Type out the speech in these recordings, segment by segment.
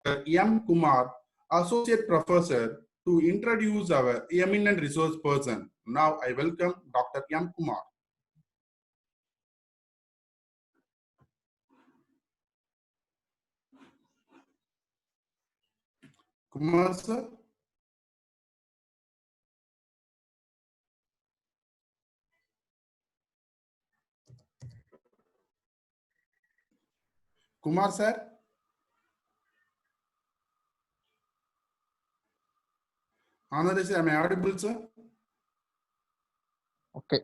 M. Kumar, Associate Professor, to introduce our eminent resource person. Now I welcome Dr. M. Kumar. Kumar sir. Kumar sir. Honorary sir, am I audible, sir? Okay.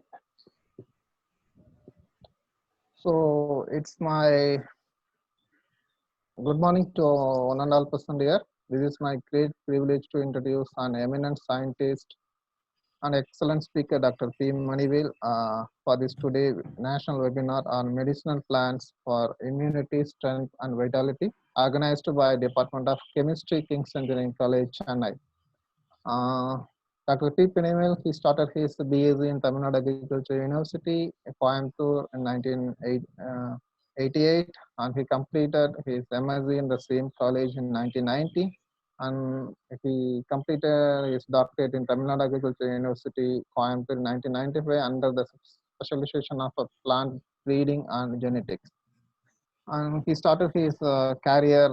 So it's my good morning to one and all person here. This is my great privilege to introduce an eminent scientist and excellent speaker, Dr. P. Manivel, for this today national webinar on medicinal plants for immunity, strength, and vitality, organized by Department of Chemistry, King's Engineering College, Chennai. Dr. P. Manivel, he started his BSc in Tamil Nadu Agriculture University, Coimbatore in 1988, and he completed his MSc in the same college in 1990. And he completed his doctorate in Tamil Nadu Agriculture University, Coimbatore in 1995 under the specialization of plant breeding and genetics. And he started his career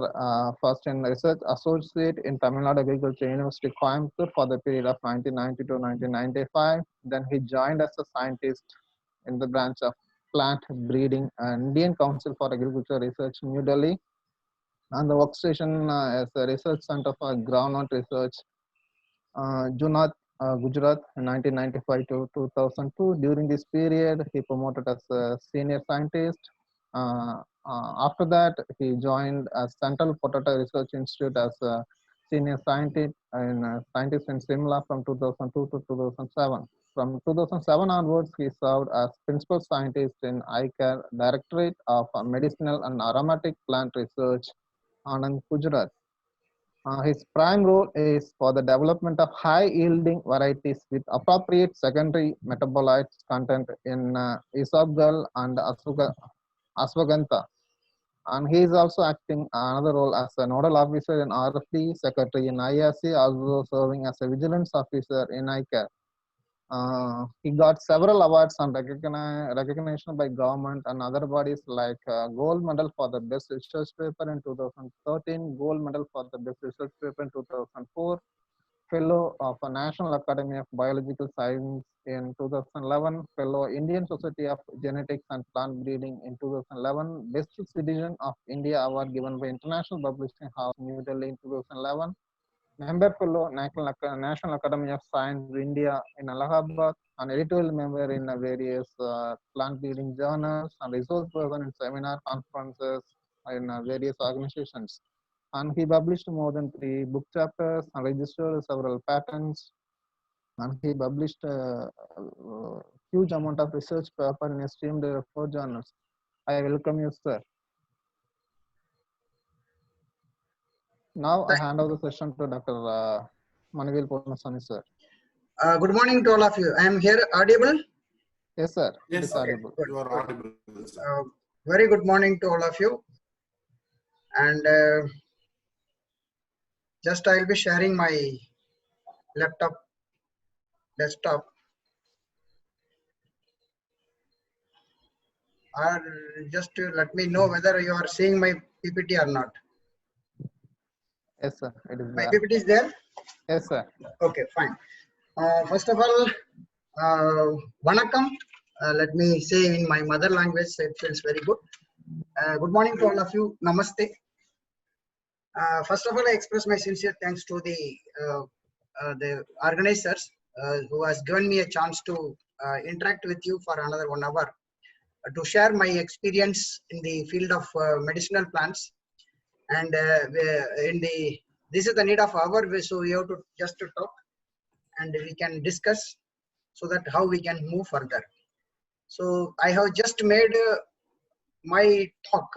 first in research associate in Tamil Nadu Agriculture University, Coimbatore for the period of 1990 to 1995. Then he joined as a scientist in the branch of plant breeding and Indian Council for Agricultural Research, New Delhi, and the workstation as a research center for groundnut research, Junagadh, Gujarat, 1995 to 2002. During this period, he promoted as a senior scientist. After that, he joined Central Potato Research Institute as a senior scientist in Simla from 2002 to 2007. From 2007 onwards, he served as principal scientist in ICAR Directorate of Medicinal and Aromatic Plant Research, Anand, Gujarat. His prime role is for the development of high-yielding varieties with appropriate secondary metabolites content in isabgol and ashwagandha. And he is also acting another role as a nodal officer in RFD, secretary in IRC, also serving as a vigilance officer in ICAR. He got several awards and recognition by government and other bodies like gold medal for the best research paper in 2013, gold medal for the best research paper in 2004, fellow of the National Academy of Biological Science in 2011, fellow Indian Society of Genetics and Plant Breeding in 2011, best citizen of India award given by International Publishing House, New Delhi in 2011, member fellow National Academy of Science India in Allahabad, an editorial member in various plant breeding journals, and resource person in seminar conferences in various organizations. And he published more than 3 book chapters and registered several patents. And he published a huge amount of research paper in esteemed 4 journals. I welcome you, sir. Now I hand over the session to Dr. Manivel Purnaswamy, sir. Good morning to all of you. I am here audible? Yes, sir. Yes, it is audible. good. You are audible, sir. Very good morning to all of you. And just I will be sharing my desktop. Or just to let me know whether you are seeing my PPT or not. Yes, sir. It is My there. PPT is there? Yes, sir. Okay, fine. First of all, Vanakkam. Let me say in my mother language, it feels very good. Good morning to all of you. Namaste. First of all, I express my sincere thanks to the organizers who has given me a chance to interact with you for another 1 hour to share my experience in the field of medicinal plants. And this is the need of our way, so we have to just to talk and we can discuss so that how we can move further. So I have just made my talk.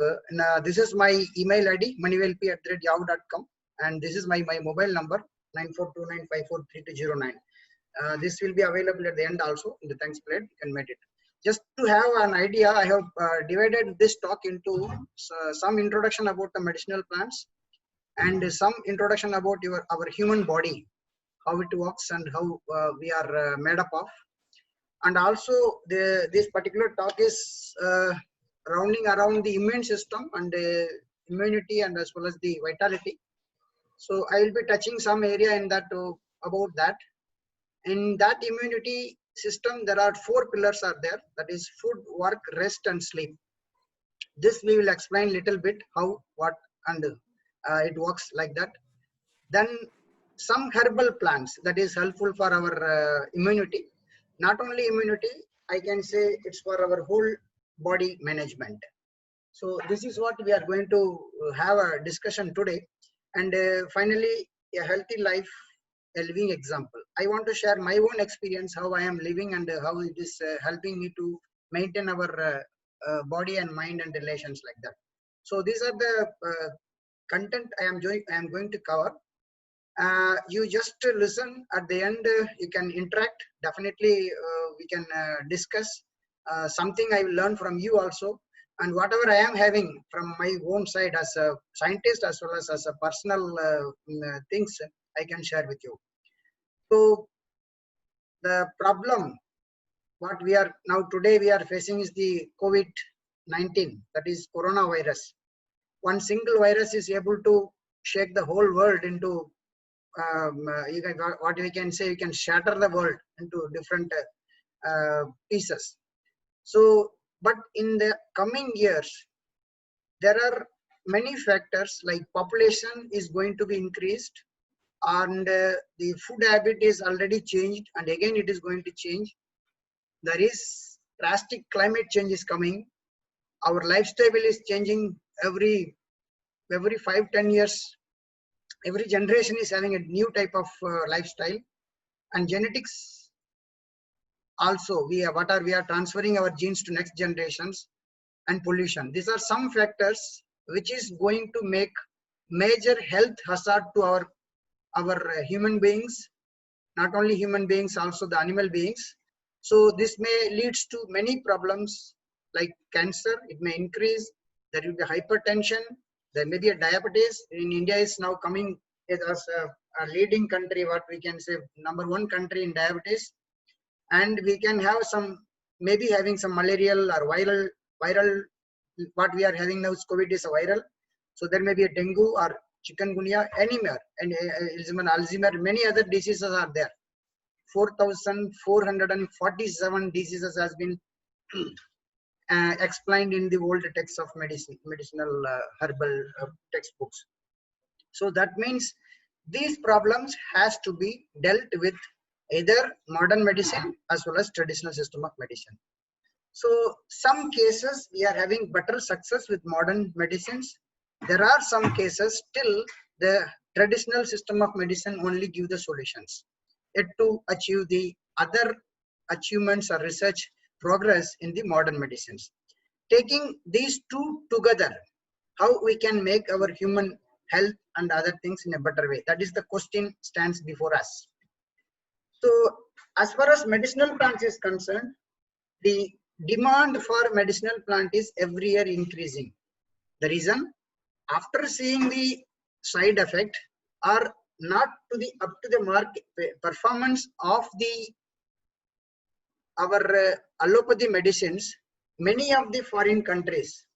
This is my email ID manivelp@yahoo.com, and this is my mobile number 9429543209. This will be available at the end also in the thanks plate. You can make it. Just to have an idea, I have divided this talk into some introduction about the medicinal plants, and some introduction about our human body, how it works and how we are made up of. And also this particular talk is rounding around the immune system and immunity and as well as the vitality. So I will be touching some area in that about that. In that immunity system, there are 4 pillars are there. That is food, work, rest, and sleep. This we will explain little bit how, what, and it works like that. Then some herbal plants that is helpful for our immunity. Not only immunity, I can say it's for our whole body management. So this is what we are going to have a discussion today. And finally, a healthy life, a living example. I want to share my own experience, how I am living and how it is helping me to maintain our body and mind and relations like that. So these are the content I am going to cover. You just listen. At the end, you can interact. Definitely, we can discuss something I will learn from you also. And whatever I am having from my own side as a scientist as well as a personal things, I can share with you. So the problem what we are now today we are facing is the COVID-19, that is coronavirus. One single virus is able to shake the whole world into what we can say, you can shatter the world into different pieces. So, but in the coming years, there are many factors like population is going to be increased, and the food habit is already changed, and again it is going to change. There is drastic climate change is coming. Our lifestyle is changing every 5-10 years. Every generation is having a new type of lifestyle, and genetics also we are transferring our genes to next generations, and pollution. These are some factors which is going to make major health hazard to our human beings, not only human beings, also the animal beings. So this may leads to many problems like cancer. It may increase. There will be hypertension. There may be a diabetes. In India is now coming as a leading country, what we can say, #1 country in diabetes. And we can have some, maybe having some malarial or viral, what we are having now is COVID is a viral. So there may be a dengue or chikungunya, anywhere, and Alzheimer, many other diseases are there. 4,447 diseases has been explained in the old texts of medicinal herbal textbooks. So that means these problems has to be dealt with either modern medicine as well as traditional system of medicine. So some cases we are having better success with modern medicines. There are some cases still the traditional system of medicine only give the solutions. Yet to achieve the other achievements or research progress in the modern medicines. Taking these two together, how we can make our human health and other things in a better way. That is the question stands before us. So as far as medicinal plants is concerned, the demand for medicinal plant is every year increasing. The reason, after seeing the side effect or not to the up to the mark performance of our allopathy medicines, many of the foreign countries,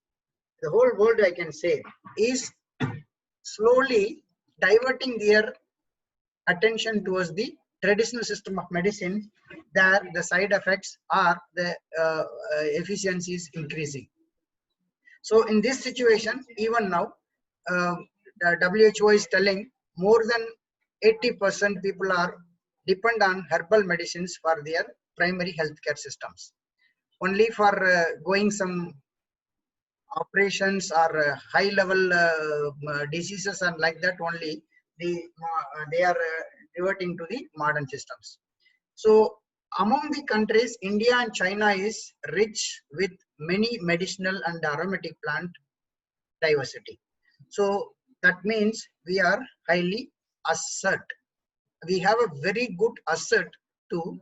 the whole world I can say, is slowly diverting their attention towards the traditional system of medicine, that the side effects are the efficiency is increasing. So in this situation, even now, the WHO is telling more than 80% people are depend on herbal medicines for their primary healthcare systems. Only for going some operations or high level diseases and like that only, they are reverting to the modern systems. So among the countries, India and China is rich with many medicinal and aromatic plant diversity. So that means we are highly asset. We have a very good asset to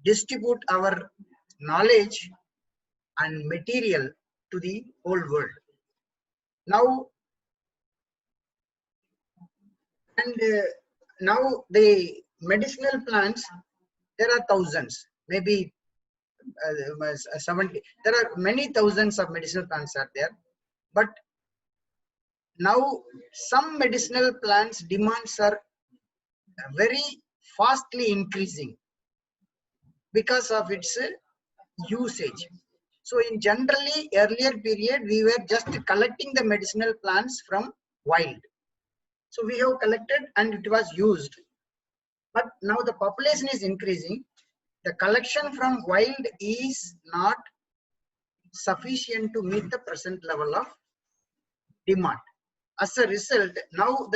distribute our knowledge and material to the whole world. Now, And now the medicinal plants, there are thousands, maybe 70. There are many thousands of medicinal plants are there, but now some medicinal plants demands are very fastly increasing because of its usage. So in generally earlier period, we were just collecting the medicinal plants from wild. So we have collected and it was used. But now the population is increasing. The collection from wild is not sufficient to meet the present level of demand. As a result, now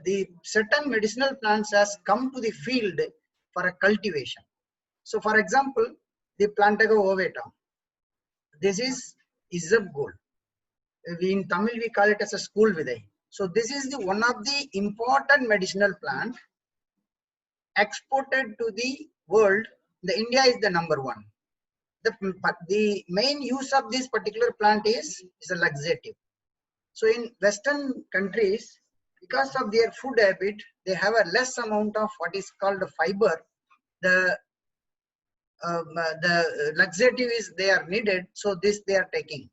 the certain medicinal plants has come to the field for a cultivation. So for example, the Plantago ovata, this is Isabgol. In Tamil we call it as a school vidai. So this is the one of the important medicinal plant exported to the world. The India is the number one. The main use of this particular plant is a laxative. So in Western countries, because of their food habit, they have a less amount of what is called fiber. The laxative is they are needed, so this they are taking.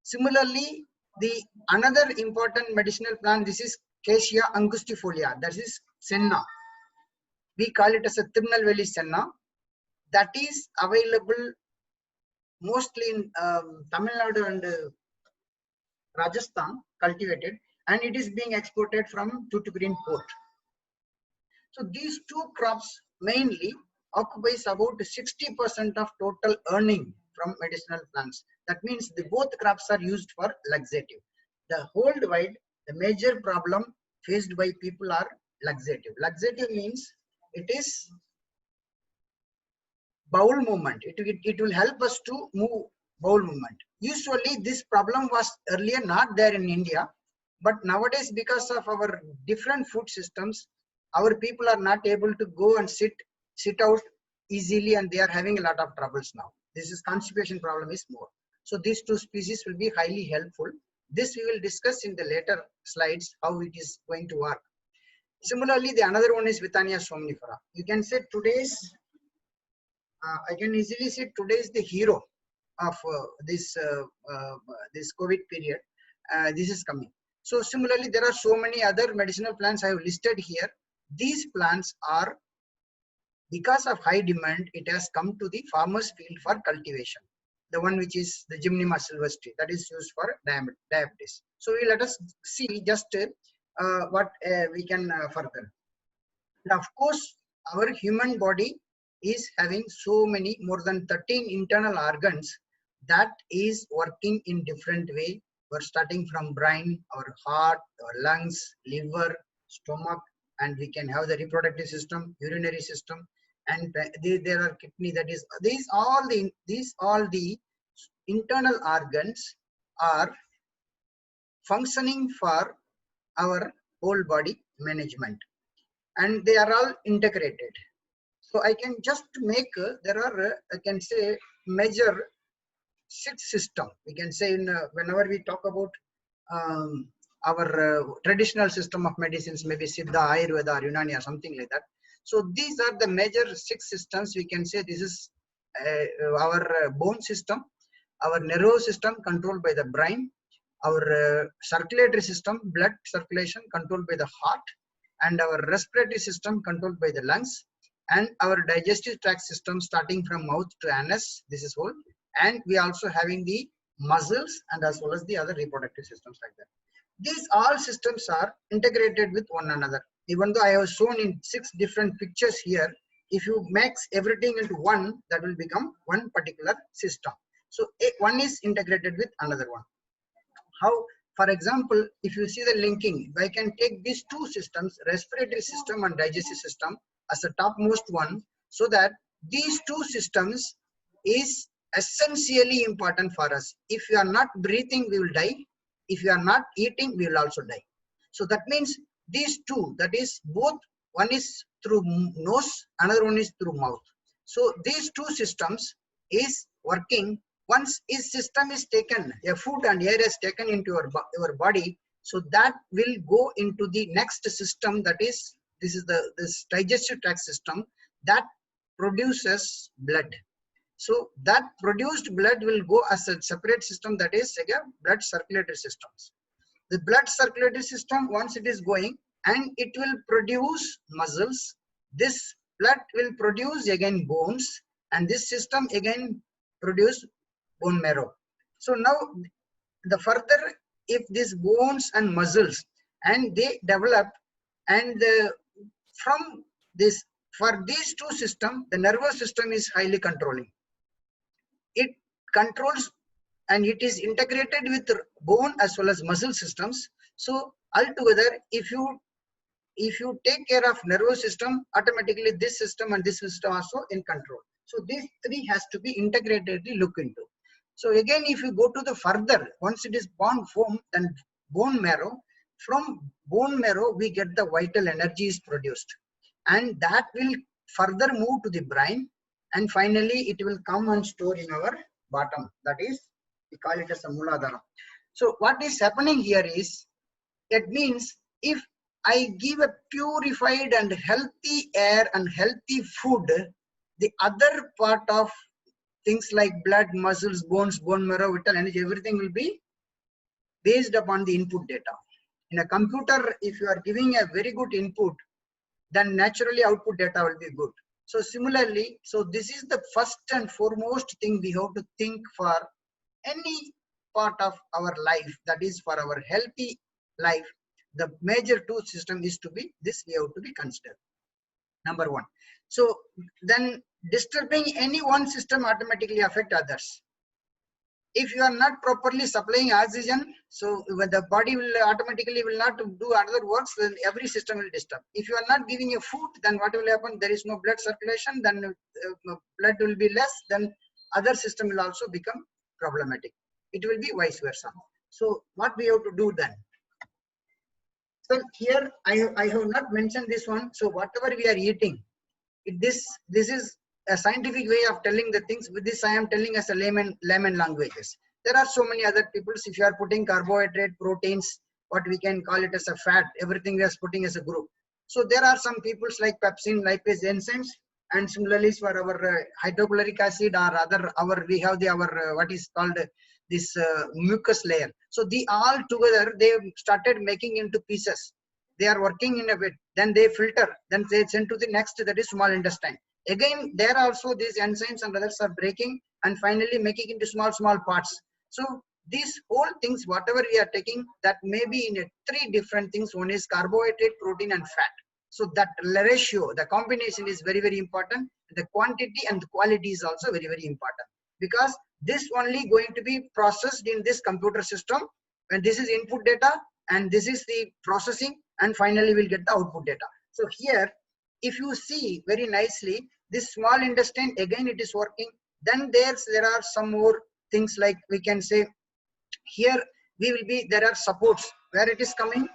Similarly, the another important medicinal plant, this is Cassia angustifolia, that is senna. We call it as a Tirunelveli senna. That is available mostly in Tamil Nadu and Rajasthan, cultivated, and it is being exported from Tuticorin port. So these two crops mainly occupies about 60% of total earning from medicinal plants. That means the both crops are used for laxative. The worldwide, the major problem faced by people are laxative. Laxative means it is bowel movement. It will help us to move bowel movement. Usually this problem was earlier not there in India, but nowadays because of our different food systems, our people are not able to go and sit out easily, and they are having a lot of troubles now. This is constipation problem is more. So these two species will be highly helpful. This we will discuss in the later slides how it is going to work. Similarly, the another one is Withania somnifera. You can say today's, I can easily say today is the hero of this COVID period. This is coming. So similarly, there are so many other medicinal plants I have listed here. These plants are, because of high demand, it has come to the farmer's field for cultivation. The one which is the Gymnema sylvestri, that is used for diabetes. So let us see just what we can further. And of course, our human body is having so many, more than 13 internal organs that is working in different way. We're starting from brain, our heart, our lungs, liver, stomach, and we can have the reproductive system, urinary system, and there are kidney. That is, these all the internal organs are functioning for our whole body management, and they are all integrated. So I can just make there are I can say major 6 system. We can say in whenever we talk about our traditional system of medicines, maybe Siddha, Ayurveda, or Unani, or something like that. So these are the major 6 systems. We can say this is our bone system, our nervous system controlled by the brain, our circulatory system, blood circulation controlled by the heart, and our respiratory system controlled by the lungs, and our digestive tract system starting from mouth to anus. This is whole. And we also having the muscles and as well as the other reproductive systems like that. These all systems are integrated with one another. Even though I have shown in 6 different pictures here, if you mix everything into one, that will become one particular system. So one is integrated with another one. How? For example, if you see the linking, I can take these 2 systems, respiratory system and digestive system, as a topmost one, so that these 2 systems is essentially important for us. If you are not breathing, we will die. If you are not eating, we will also die. So that means these 2, that is both, one is through nose, another one is through mouth. So these 2 systems is working. Once this system is taken, a food and air is taken into your body, So that will go into the next system, that is, this digestive tract system that produces blood. So that produced blood will go as a separate system, that is again blood circulatory systems. The blood circulatory system, once it is going, and it will produce muscles. This blood will produce again bones, and this system again produce bone marrow. So now the further, if these bones and muscles and they develop, and from this, for these two systems, the nervous system is highly controlling. It controls and it is integrated with bone as well as muscle systems. So altogether, if you take care of nervous system, automatically this system and this system also in control. So these three has to be integratedly looked into. So again, if you go to the further, once it is born form, then bone marrow, from bone marrow we get the vital energy is produced, and that will further move to the brain, and finally it will come and store in our bottom, that is, we call it as a Mooladhara. So what is happening here is, that means if I give a purified and healthy air and healthy food, the other part of things like blood, muscles, bones, bone marrow, vital energy, everything will be based upon the input data. In a computer, if you are giving a very good input, then naturally output data will be good. So similarly, so this is the first and foremost thing we have to think for any part of our life, that is for our healthy life. The major two system is to be this, we have to be considered. Number one. So then disturbing any one system automatically affect others. If you are not properly supplying oxygen, so when the body will automatically will not do other works, then every system will disturb. If you are not giving a food, then what will happen? There is no blood circulation, then blood will be less, then other system will also become problematic. It will be vice versa. So what we have to do then? So here I have not mentioned this one. So whatever we are eating, this is a scientific way of telling the things. With this, I am telling as a layman languages. There are so many other peoples. If you are putting carbohydrate, proteins, what we can call it as a fat, everything we are putting as a group. So there are some peoples like pepsin, lipase, enzymes, and similarly for our hydrochloric acid or other, we have the what is called this mucus layer. So the all together they started making into pieces. They are working in a bit, then they filter, then they send to the next, that is small intestine. Again, there also these enzymes and others are breaking and finally making into small parts. So these whole things, whatever we are taking, that may be in three different things. One is carbohydrate, protein, and fat. So that ratio, the combination is very, very important. The quantity and the quality is also very, very important, because this only going to be processed in this computer system, and this is input data and this is the processing, and finally we'll get the output data. So here, if you see very nicely, this small intestine, again it is working. Then there are some more things, like we can say here there are supports where it is coming,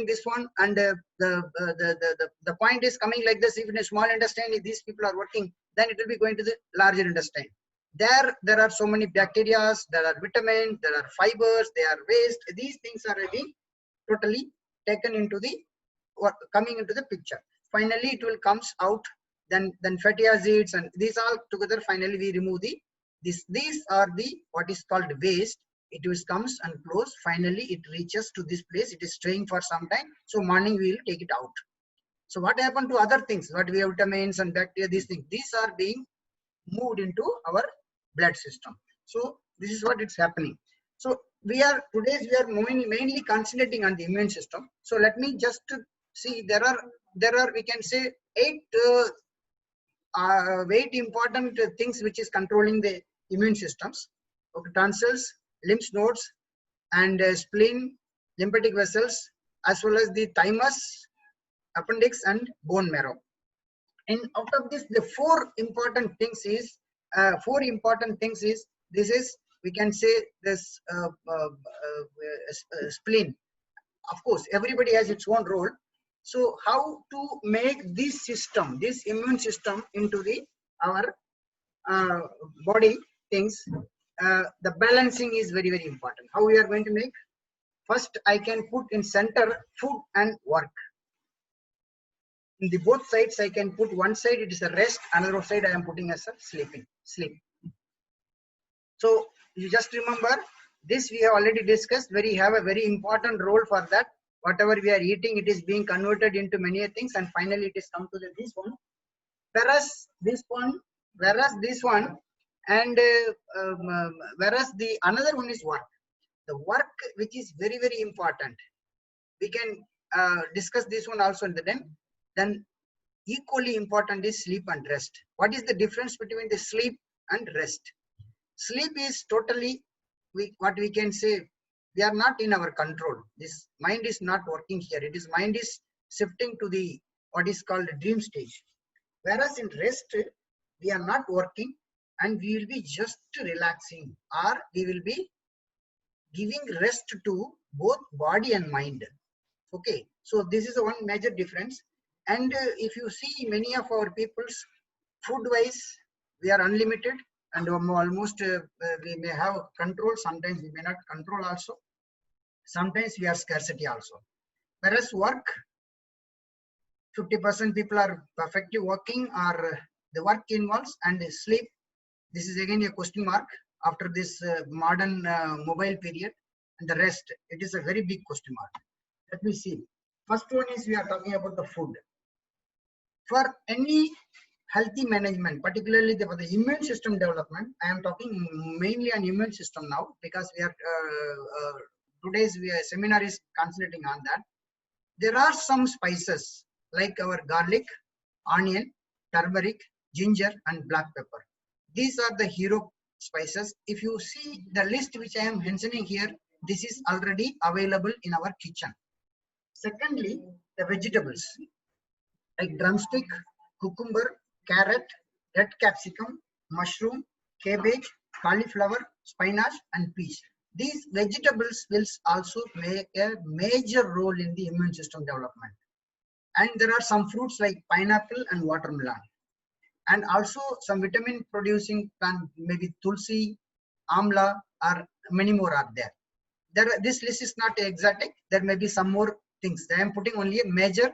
this one, and the point is coming like this. Even a small intestine, if these people are working, then it will be going to the larger intestine. There are so many bacteria, there are vitamins, there are fibers, there are waste. These things are being totally taken into the, coming into the picture. Finally it will comes out, then fatty acids, and these all together finally we remove these are the what is called waste. It comes and flows, finally it reaches to this place, it is staying for some time, so morning we will take it out. So what happened to other things, what we have vitamins and bacteria, these things, these are being moved into our blood system. So this is what it's happening. So we are mainly concentrating on the immune system. So let me just see, there are we can say 8 important things which is controlling the immune systems. Okay, tonsils, lymph nodes, and spleen, lymphatic vessels, as well as the thymus, appendix, and bone marrow. And out of this, the four important things is this is, we can say, this spleen. Of course, everybody has its own role. So how to make this system, this immune system, into our body things, the balancing is very, very important. How we are going to make? First, I can put in center food and work. In the both sides, I can put one side it is a rest, another side I am putting as a sleep. So you just remember this we have already discussed. We have a very important role for that. Whatever we are eating, it is being converted into many things, and finally it is come to this one. Whereas this one, and whereas the another one is work. The work which is very, very important. We can discuss this one also in the time. Then equally important is sleep and rest. What is the difference between the sleep and rest? Sleep is totally, what we can say, we are not in our control. This mind is not working here. It is mind is shifting to the what is called dream stage. Whereas in rest, we are not working and we will be just relaxing, or we will be giving rest to both body and mind. Okay, so this is one major difference. And if you see many of our people's food wise, we are unlimited, and almost we may have control. Sometimes we may not control also. Sometimes we have scarcity also. Whereas work, 50% people are perfectly working, or the work involves, and sleep. This is again a question mark after this modern mobile period. And the rest, it is a very big question mark. Let me see. First one is we are talking about the food. For any healthy management, particularly for the immune system development, I am talking mainly on immune system now, because we are today's seminar is concentrating on that. There are some spices like our garlic, onion, turmeric, ginger, and black pepper. These are the hero spices. If you see the list which I am mentioning here, this is already available in our kitchen. Secondly, the vegetables like drumstick, cucumber, carrot, red capsicum, mushroom, cabbage, cauliflower, spinach, and peas. These vegetables will also play a major role in the immune system development. And there are some fruits like pineapple and watermelon. And also some vitamin producing plant, maybe tulsi, amla, or many more are there. This list is not exotic. There may be some more things. I am putting only a major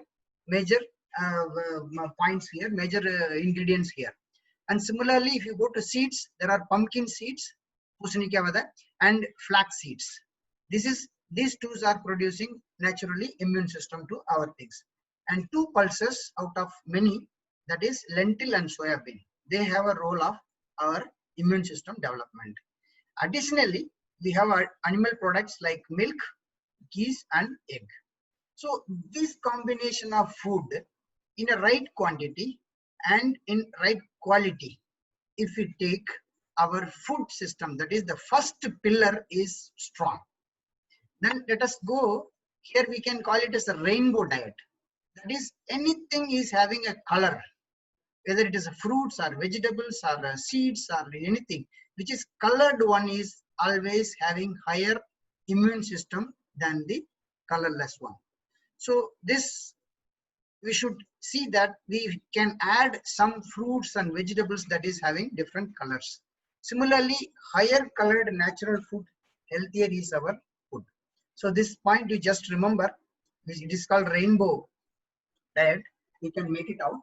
points here, major ingredients here. And similarly, if you go to seeds, there are pumpkin seeds, and flax seeds. These two are producing naturally immune system to our things. And two pulses out of many, that is lentil and soya bean. They have a role of our immune system development. Additionally, we have our animal products like milk, cheese, and egg. So this combination of food in a right quantity and in right quality, if we take our food system, that is the first pillar is strong. Then let us go, here we can call it as a rainbow diet. That is, anything is having a color, whether it is fruits or vegetables or seeds or anything, which is colored one is always having higher immune system than the colorless one. So this, we should see that we can add some fruits and vegetables that is having different colors. Similarly, higher colored natural food, healthier is our food. So this point you just remember, it is called rainbow diet. We can make it out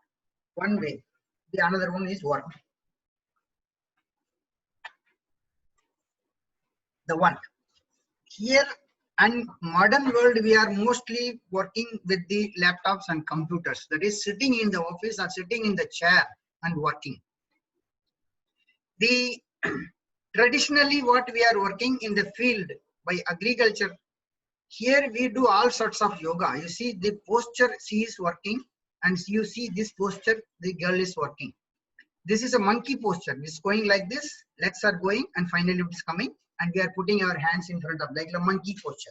one way. The another one is work. The work. Here and modern world, we are mostly working with the laptops and computers. That is sitting in the office or sitting in the chair and working. The traditionally what we are working in the field by agriculture, here we do all sorts of yoga. You see the posture, she is working, and you see this posture, the girl is working. This is a monkey posture. It's going like this, legs are going, and finally it is coming, and we are putting our hands in front of like a monkey posture.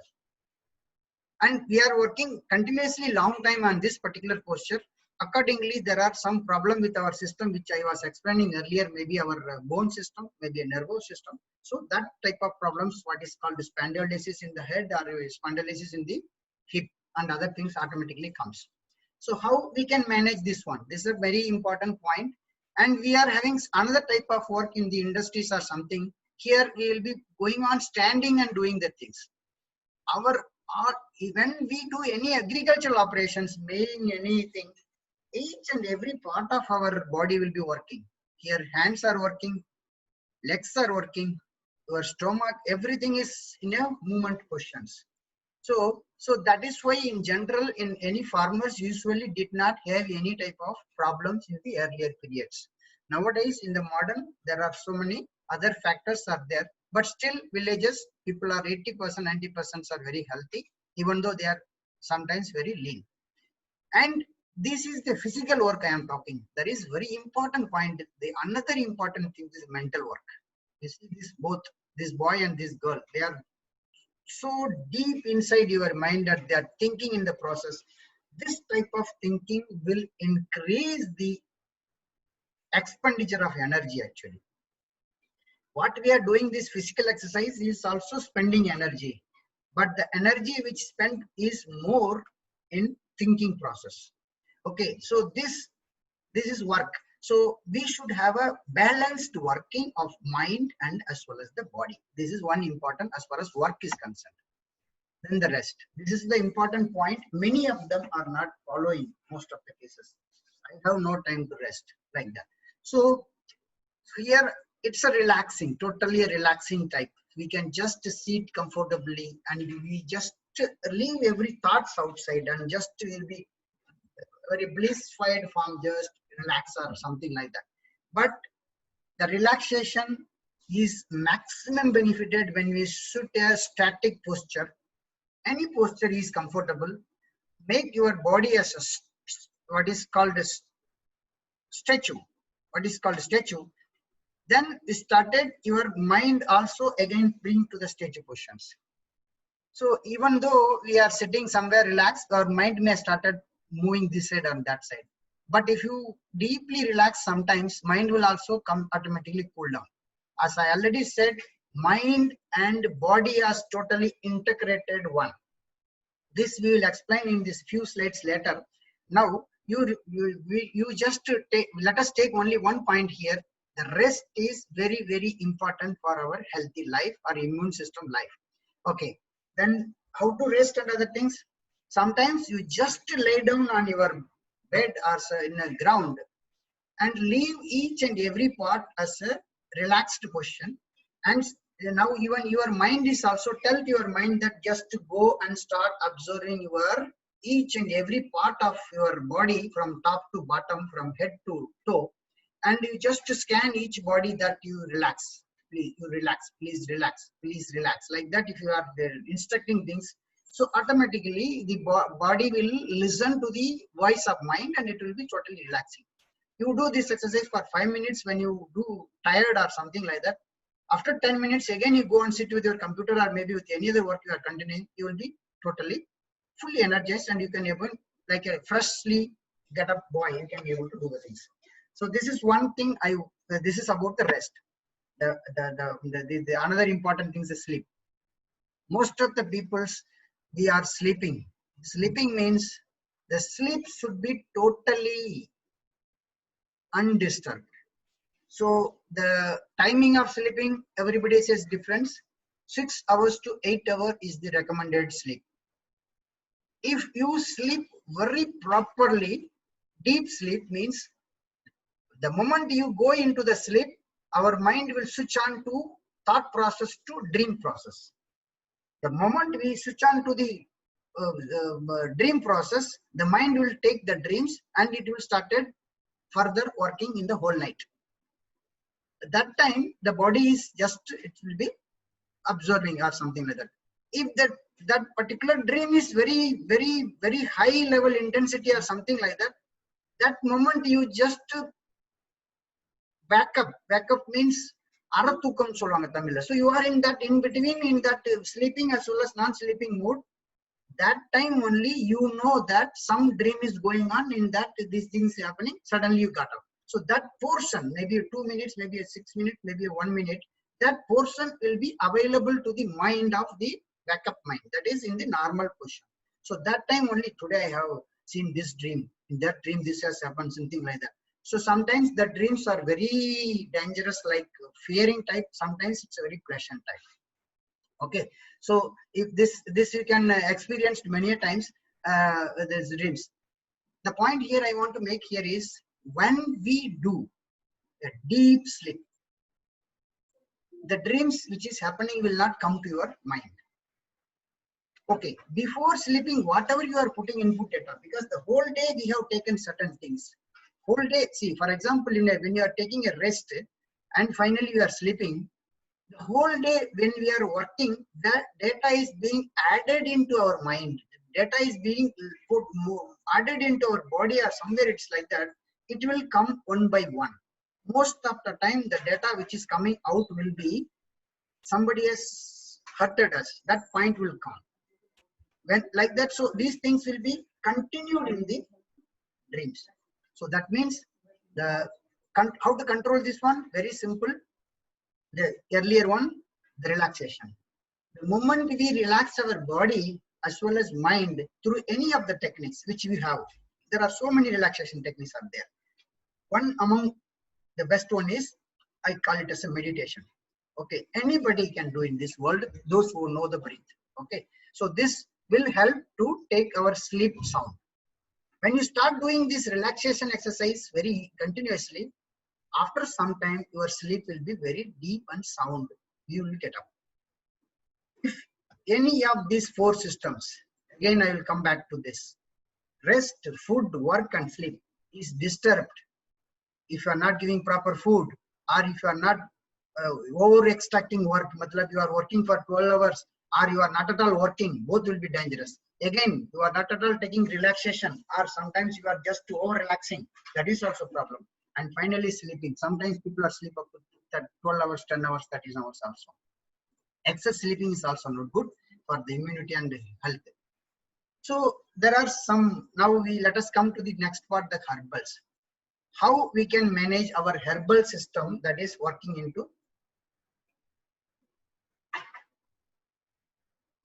And we are working continuously long time on this particular posture. Accordingly, there are some problem with our system, which I was explaining earlier, maybe our bone system, maybe a nervous system. So that type of problems, what is called spondylosis in the head or spondylosis in the hip and other things automatically comes. So how we can manage this one? This is a very important point. And we are having another type of work in the industries or something. Here we will be going on standing and doing the things. when we do any agricultural operations, mailing anything, each and every part of our body will be working. Here hands are working, legs are working, your stomach, everything is in a movement positions. So that is why in general, in any farmers usually did not have any type of problems in the earlier periods. Nowadays in the modern, there are so many other factors are there, but still villages, people are 80%, 90% are very healthy, even though they are sometimes very lean. And this is the physical work I am talking. That is very important point. The another important thing is mental work. You see this both, this boy and this girl, they are so deep inside your mind that they are thinking in the process. This type of thinking will increase the expenditure of energy actually. What we are doing this physical exercise is also spending energy, but the energy which spent is more in thinking process. Okay, so this is work. So we should have a balanced working of mind and as well as the body. This is one important as far as work is concerned. Then the rest. This is the important point. Many of them are not following most of the cases. I have no time to rest like that. So here it's a relaxing, totally a relaxing type. We can just sit comfortably and we just leave every thoughts outside and just will be very blissfied from just relax or something like that. But the relaxation is maximum benefited when we sit a static posture. Any posture is comfortable. Make your body as a what is called a statue. What is called a statue. Then we started your mind also again bring to the statue positions. So even though we are sitting somewhere relaxed, our mind may started moving this side or that side. But if you deeply relax, sometimes mind will also come automatically cool down. As I already said, mind and body are totally integrated one. This we will explain in these few slides later. Now you just take, let us take only one point here. The rest is very, very important for our healthy life or immune system life. Okay, then how to rest and other things? Sometimes you just lay down on your bed or in the ground and leave each and every part as a relaxed position. And now even your mind is also, tell your mind that just to go and start observing your each and every part of your body from top to bottom, from head to toe. And you just scan each body that you relax. Please, you relax, please relax, please relax. Like that, if you are instructing things, so automatically the body will listen to the voice of mind and it will be totally relaxing. You do this exercise for 5 minutes when you do tired or something like that. After 10 minutes, again you go and sit with your computer or maybe with any other work you are continuing, you will be totally fully energized and you can even like a freshly get up boy, you can be able to do the things. So this is one thing this is about the rest. The another important thing is sleep. Most of the people's we are sleeping. Sleeping means the sleep should be totally undisturbed. So the timing of sleeping, everybody says different. 6 hours to 8 hours is the recommended sleep. If you sleep very properly, deep sleep means the moment you go into the sleep, our mind will switch on to thought process to dream process. The moment we switch on to the dream process, the mind will take the dreams and it will started further working in the whole night. At that time, the body is just, it will be observing or something like that. If that particular dream is very, very, very high level intensity or something like that, that moment you just back up. Back up means arathukam solvanga Tamil. So you are in that in between, in that sleeping as well as non-sleeping mode. That time only you know that some dream is going on, in that these things happening, suddenly you got up. So that portion, maybe 2 minutes, maybe 6 minutes, maybe 1 minute, that portion will be available to the mind of the backup mind, that is in the normal position. So that time only, today I have seen this dream, in that dream this has happened, something like that. So sometimes the dreams are very dangerous, like fearing type, sometimes it's a very pleasant type. Okay, so if this you can experience many a times these dreams. The point here I want to make here is when we do a deep sleep, the dreams which is happening will not come to your mind. Okay, before sleeping, whatever you are putting input data, because the whole day we have taken certain things. Whole day, see, for example, when you are taking a rest and finally you are sleeping, the whole day when we are working, that data is being added into our mind. Data is being put added into our body or somewhere it's like that. It will come one by one. Most of the time, the data which is coming out will be somebody has hurted us. That point will come. When like that, so these things will be continued in the dreams. So that means the how to control this one, very simple. The earlier one, the relaxation. The moment we relax our body as well as mind through any of the techniques which we have, there are so many relaxation techniques out there. One among the best one is, I call it as a meditation. Okay, anybody can do in this world, those who know the breath. Okay, so this will help to take our sleep sound. When you start doing this relaxation exercise very continuously, after some time your sleep will be very deep and sound. You will get up. If any of these four systems, again I will come back to this, rest, food, work and sleep is disturbed, if you are not giving proper food, or if you are not over extracting work, matlab you are working for 12 hours or you are not at all working, both will be dangerous. Again, you are not at all taking relaxation, or sometimes you are just too over relaxing, that is also problem. And finally sleeping, sometimes people are sleep up to 12 hours, 10 hours, 13 hours also. Excess sleeping is also not good for the immunity and health. So there are some, now let us come to the next part, the herbals. How we can manage our herbal system that is working into.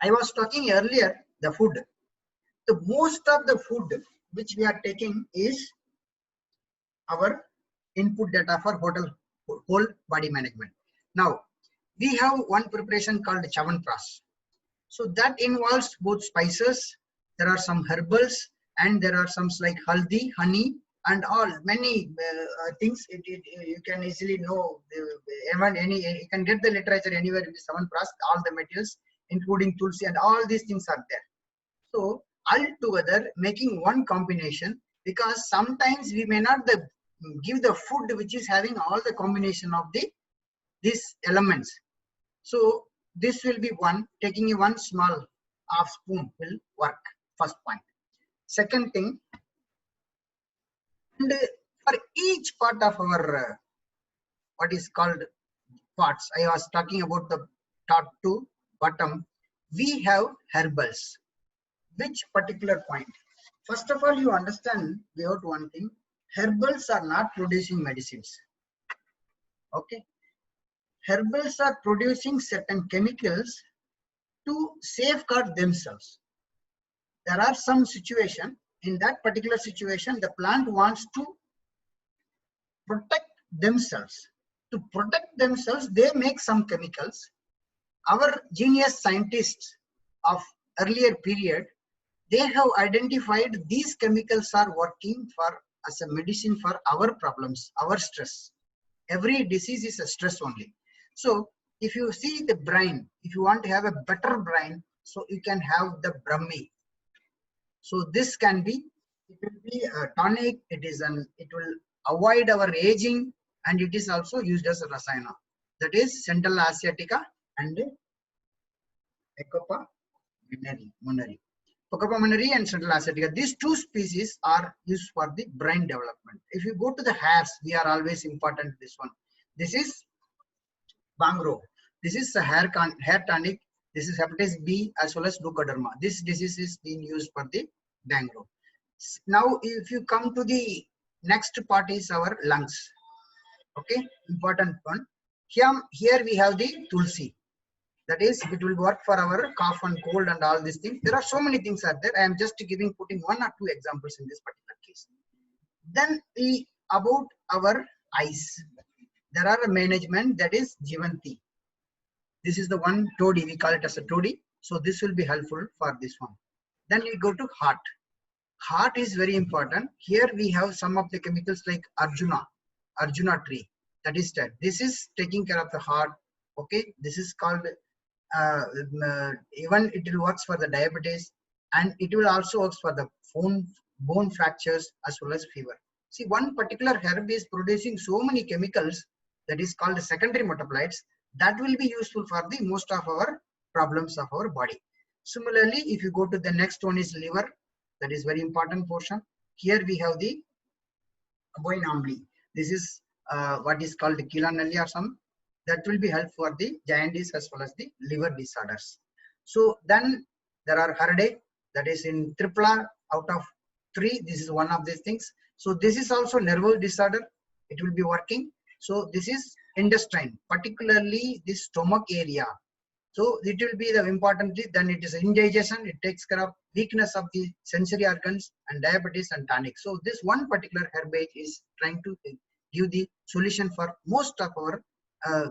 I was talking earlier, the food. The most of the food which we are taking is our input data for whole body management. Now, we have one preparation called Chyawanprash. So that involves both spices, there are some herbals, and there are some like haldi, honey, and all many things. You can easily know you can get the literature anywhere in the Chyawanprash, all the materials including tulsi and all these things are there. So all together making one combination, because sometimes we may not give the food which is having all the combination of these elements. So this will be one, taking one small half spoon will work, first point. Second thing, and for each part of our what is called parts, I was talking about the top to bottom, we have herbals. Which particular point? First of all, you understand about one thing, herbals are not producing medicines. Okay, herbals are producing certain chemicals to safeguard themselves. There are some situation, in that particular situation, the plant wants to protect themselves. To protect themselves, they make some chemicals. Our genius scientists of earlier period, they have identified these chemicals are working for as a medicine for our problems, our stress. Every disease is a stress only. So if you see the brain, if you want to have a better brain, so you can have the Brahmi. So this can be, it will be a tonic, it will avoid our aging, and it is also used as a rasayana. That is Central Asiatica and Ecopa moneri. Ecopa moneri and Central Asiatica. These two species are used for the brain development. If you go to the hairs, we are always important this one. This is Bangro. This is a hair tonic. This is hepatitis B as well as leukoderma. This disease is being used for the Bangro. Now, if you come to the next part is our lungs. Okay, important one. Here we have the tulsi. That is, it will work for our cough and cold and all these things. There are so many things are there. I am just putting one or two examples in this particular case. Then about our eyes. There are a management that is Jivanti. This is the one toddy, we call it as a toddy. So this will be helpful for this one. Then we go to heart. Heart is very important. Here we have some of the chemicals like Arjuna tree. That is that. This is taking care of the heart. Okay, this is called even it will works for the diabetes, and it will also works for the bone fractures as well as fever. See, one particular herb is producing so many chemicals that is called secondary metabolites that will be useful for the most of our problems of our body. Similarly, if you go to the next one is liver, that is very important portion. Here we have the Aboyne Ambli. This is what is called Kilanelli or some. That will be helpful for the jaundice as well as the liver disorders. So then there are Herde, that is in tripla out of 3. This is one of these things. So this is also nervous disorder. It will be working. So this is intestine, particularly the stomach area. So it will be the importantly, then it is indigestion. It takes care of weakness of the sensory organs and diabetes and tonic. So this one particular herbage is trying to give the solution for most of our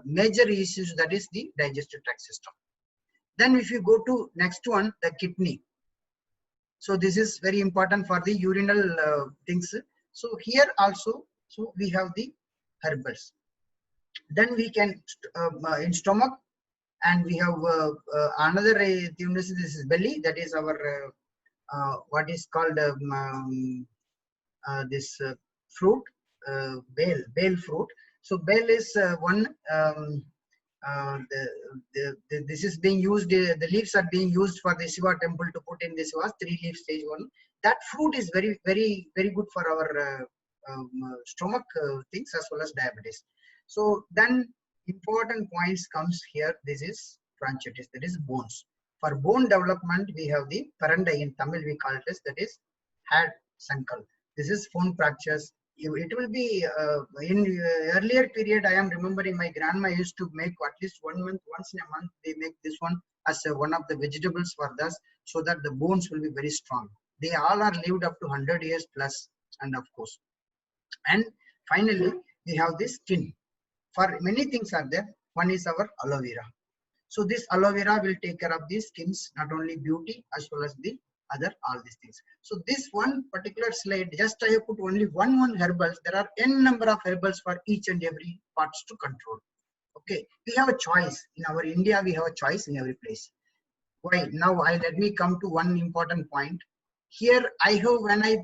major issues, that is the digestive tract system. Then if you go to next one, the kidney. So this is very important for the urinal things. So here also, so we have the herbals. Then we can in stomach, and we have another this is belly, that is our what is called this fruit, bale fruit. So bale is one this is being used, the leaves are being used for the Shiva temple to put in this was 3-leaf stage 1. That fruit is very good for our stomach things as well as diabetes. So then important points comes here. This is bronchitis, that is bones. For bone development, we have the parandai, in Tamil we call it as, that is head sankal. This is bone fractures. It will be in earlier period. I am remembering my grandma used to make at least once in a month. They make this one as one of the vegetables for us, so that the bones will be very strong. They all are lived up to 100 years plus, and of course. And finally, we have this skin. For many things are there. One is our aloe vera. So this aloe vera will take care of the skins, not only beauty as well as the other all these things. So this one particular slide, just I have put only one herbals. There are n number of herbals for each and every parts to control. Okay, we have a choice in our India. We have a choice in every place. Why? Now let me come to one important point. Here I have when I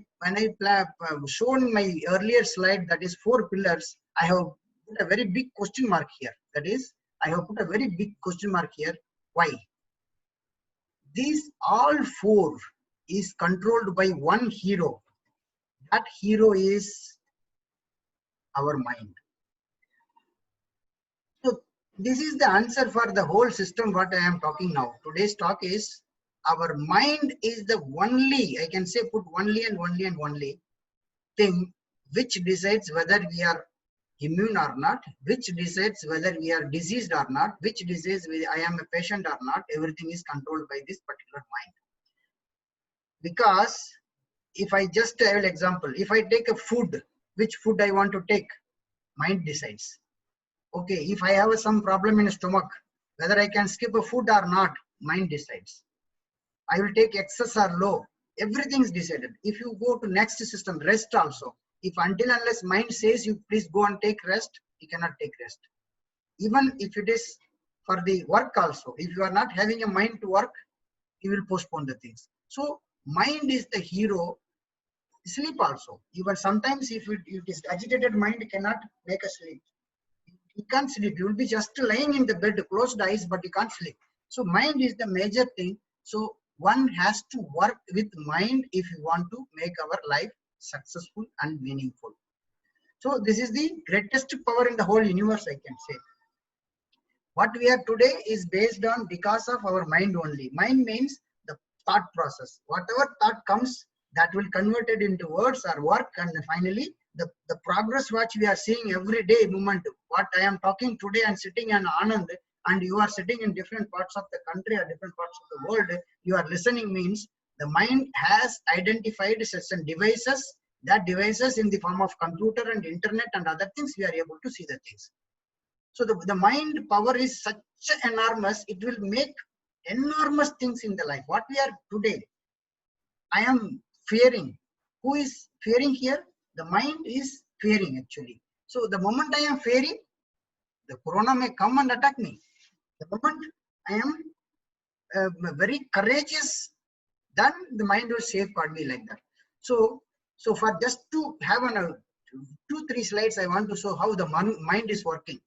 shown my earlier slide, that is 4 pillars. I have put a very big question mark here. That is, I have put a very big question mark here. Why? These all 4 is controlled by one hero. That hero is our mind. So this is the answer for the whole system what I am talking now. Today's talk is our mind is the only, I can say put only thing which decides whether we are immune or not, which decides whether we are diseased or not, which decides whether I am a patient or not. Everything is controlled by this particular mind. Because if I just tell example, if I take a food, which food I want to take, mind decides. Okay, if I have some problem in stomach, whether I can skip a food or not, mind decides. I will take excess or low, everything is decided. If you go to next system, rest also. If until unless mind says you please go and take rest, you cannot take rest. Even if it is for the work also, if you are not having a mind to work, you will postpone the things. So mind is the hero. Sleep also. Even sometimes if it is agitated mind, cannot make a sleep. You can't sleep. You will be just lying in the bed, closed eyes, but you can't sleep. So mind is the major thing. So one has to work with mind if you want to make our life successful and meaningful. So this is the greatest power in the whole universe, I can say. What we are today is based on because of our mind only. Mind means the thought process. Whatever thought comes, that will convert it into words or work, and finally the progress which we are seeing every day moment. What I am talking today and sitting in Anand, and you are sitting in different parts of the country or different parts of the world, you are listening, means the mind has identified certain devices. That devices in the form of computer and internet and other things, we are able to see the things. So the mind power is such enormous, it will make enormous things in the life. What we are today, I am fearing. Who is fearing here? The mind is fearing actually. So the moment I am fearing, the corona may come and attack me. The moment I am very courageous, then the mind will safeguard me like that. So for just to have 2-3 slides, I want to show how the mind is working.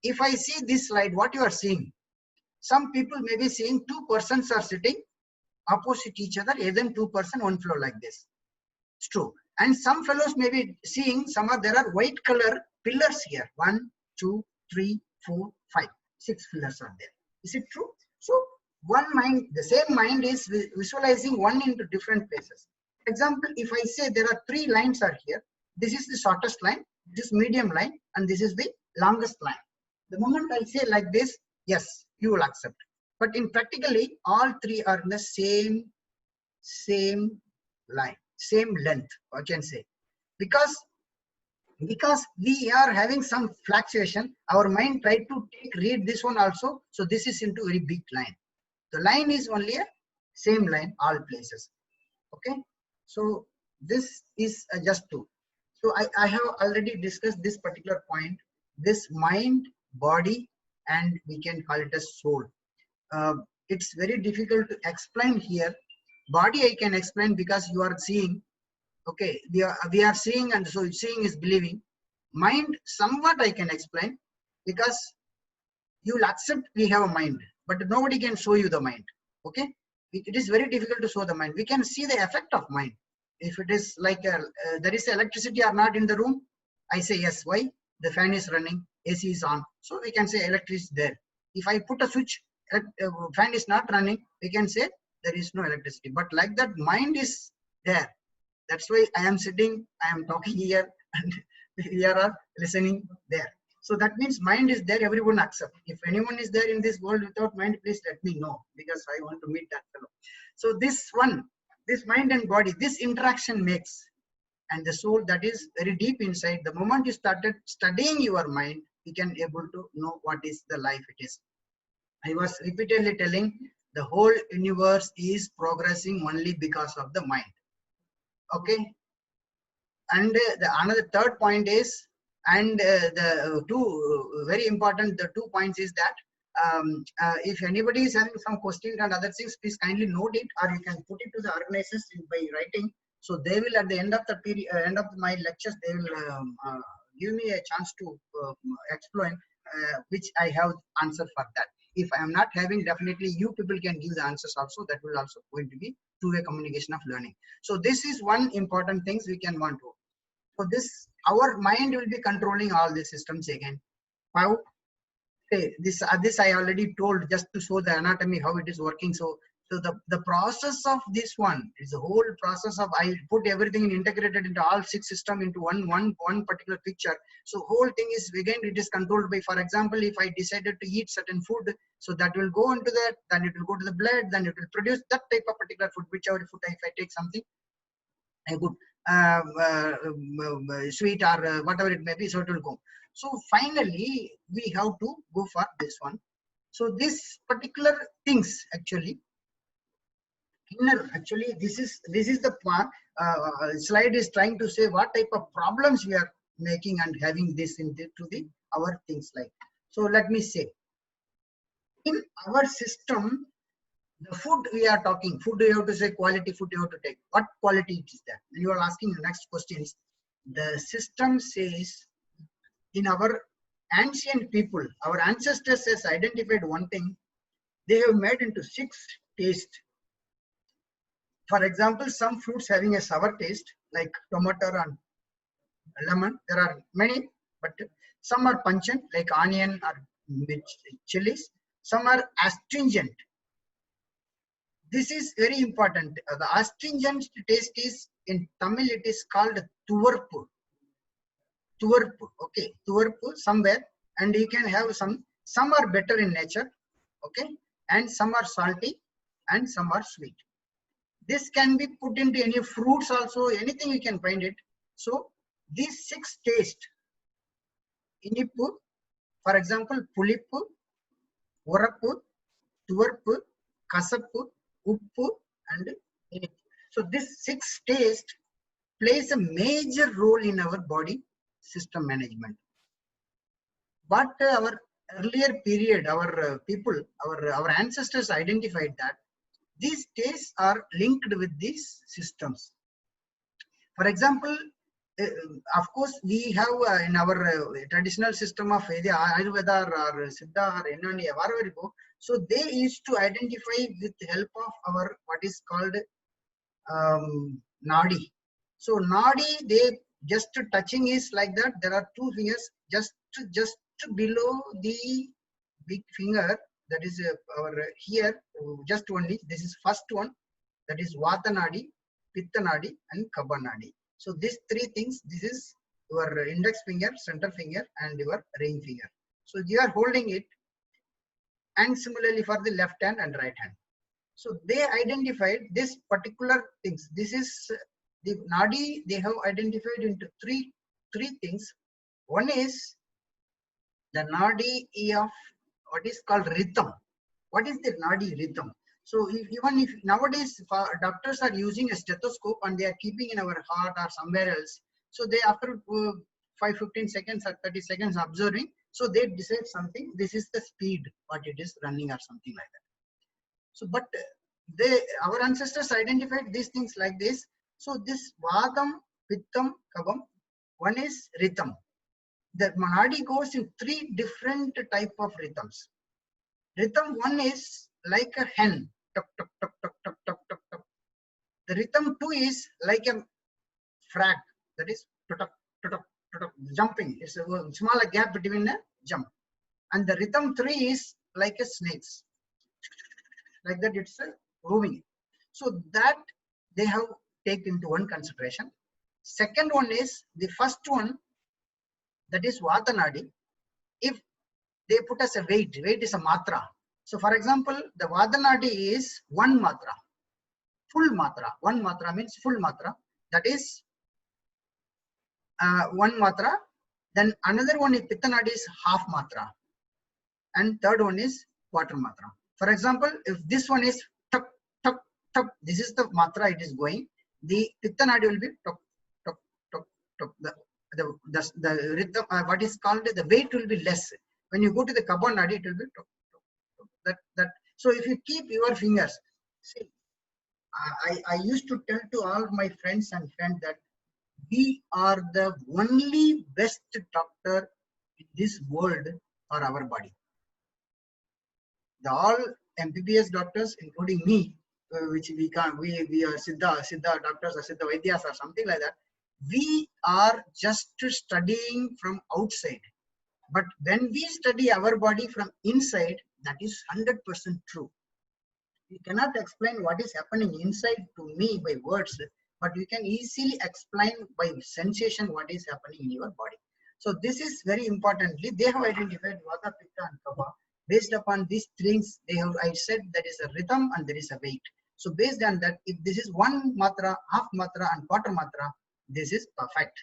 If I see this slide, what you are seeing, some people may be seeing 2 persons are sitting opposite each other, either 2 person, one floor like this. It's true. And some fellows may be seeing there are white color pillars here. 1, 2, 3, 4, 5, 6 pillars are there. Is it true? So one mind, the same mind is visualizing one into different places. For example, if I say there are 3 lines are here, this is the shortest line, this medium line, and this is the longest line. The moment I say like this, yes, you will accept. But in practically, all 3 are in the same line, same length, I can say. Because we are having some fluctuation, our mind tried to read this one also. So this is into a very big line. The line is only a same line, all places. Okay. So this is just 2. So I have already discussed this particular point, this mind, body, and we can call it as soul. It's very difficult to explain here. Body I can explain because you are seeing. Okay, we are seeing, and so seeing is believing. Mind somewhat I can explain because you will accept we have a mind, but nobody can show you the mind. Okay, it is very difficult to show the mind. We can see the effect of mind. If it is like there is electricity or not in the room, I say yes. Why? The fan is running, AC is on, so we can say electricity is there. If I put a switch, fan is not running, we can say there is no electricity. But like that, mind is there. That's why I am sitting, I am talking here, and here are listening there. So that means mind is there, everyone accept. If anyone is there in this world without mind, please let me know, because I want to meet that fellow. So this mind and body, this interaction makes, and the soul that is very deep inside. The moment you started studying your mind, you can able to know what is the life it is. I was repeatedly telling the whole universe is progressing only because of the mind. Okay. And another third point is, and the 2 very important, the 2 points is that if anybody is having some questions and other things, please kindly note it, or you can put it to the organizers by writing. So they will, at the end of the period, end of my lectures, they will give me a chance to explain which I have answer for that. If I am not having, definitely you people can give the answers also. That will also going to be two-way communication of learning. So this is one important things we can want to. So this, our mind will be controlling all the systems again. How? This I already told, just to show the anatomy how it is working. So the process of this one is the whole process of, I put everything integrated into all 6 systems into one particular picture. So whole thing is, again, it is controlled by, for example, if I decided to eat certain food, so that will go into that, then it will go to the blood, then it will produce that type of particular food, whichever food. If I take something, a good sweet or whatever it may be, so it will go. So finally we have to go for this one. So this particular things actually inner, actually this is the part slide is trying to say what type of problems we are making and having this into the our things like. So let me say, in our system, the food we are talking, food you have to say quality food you have to take. What quality it is that? And you are asking the next question is, the system says, in our ancient people, our ancestors has identified one thing, they have made into 6 taste. For example, some fruits having a sour taste like tomato and lemon. There are many, but some are pungent like onion or chilies. Some are astringent. This is very important. The astringent taste is, in Tamil it is called tuvarpu. Tuvarpu, okay, tuvarpu somewhere, and you can have some are better in nature, okay, and some are salty and some are sweet. This can be put into any fruits also, anything you can find it. So these 6 taste, inippu, For example, Pulippu, Urappu, Tuvarpu, Kasappu, Uppu, and Inippu. So this 6 taste plays a major role in our body system management. But our earlier period, our people, our ancestors identified that these tastes are linked with these systems. For example, of course, we have in our traditional system of Ayurveda or Siddha or Unani, wherever you go, so they used to identify with the help of our what is called Nadi. So Nadi, they just touching is like that. There are 2 fingers just below the big finger. That is our here just only. This is first one. That is Vata Nadi, Pitta Nadi, and Kapha Nadi. So these 3 things. This is your index finger, center finger, and your ring finger. So you are holding it, and similarly for the left hand and right hand. So they identified this particular things. This is the Nadi. They have identified into three things. One is the Nadi of what is called rhythm. What is the Nadi rhythm? So even if nowadays doctors are using a stethoscope and they are keeping in our heart or somewhere else, so they after 5-15 seconds or 30 seconds observing, so they decide something. This is the speed what it is running or something like that. So, but our ancestors identified these things like this. So this Vadam, Pittam, Kabam, one is rhythm. The Nadi goes in 3 different type of rhythms. Rhythm 1 is like a hen, tuk, tuk, tuk, tuk, tuk, tuk, tuk, tuk. The rhythm 2 is like a frag, that is tuk, tuk, tuk, tuk, tuk, jumping. It's a smaller gap between a jump. And the rhythm 3 is like a snakes. Like that, it's a moving. So that they have taken into one consideration. Second one is the first one, that is Vata Nadi. If they put as a weight is a matra. So for example, the Vata Nadi is 1 matra, full matra. 1 matra means full matra. That is 1 matra. Then another one is Pitta Nadi is half matra. And third one is quarter matra. For example, if this one is tuk, tuk, tuk, this is the matra it is going. The Pitta Nadi will be tuk, tuk, tuk, tuk. The rhythm, what is called, the weight will be less. When you go to the Kapha Nadi, it will be tuk, tuk, tuk. That. So if you keep your fingers, see, I used to tell to all my friends and friends that we are the only best doctor in this world for our body. The all MBBS doctors, including me, which we are Siddha doctors or Siddha Vaidyas or something like that. We are just studying from outside. But when we study our body from inside, that is 100% true. We cannot explain what is happening inside to me by words, but we can easily explain by sensation what is happening in your body. So this is very importantly, they have identified Vata, Pitta and Kapha. Based upon these things, they have, I said there is a rhythm and there is a weight. So based on that, if this is 1 matra, half matra and quarter matra, this is perfect.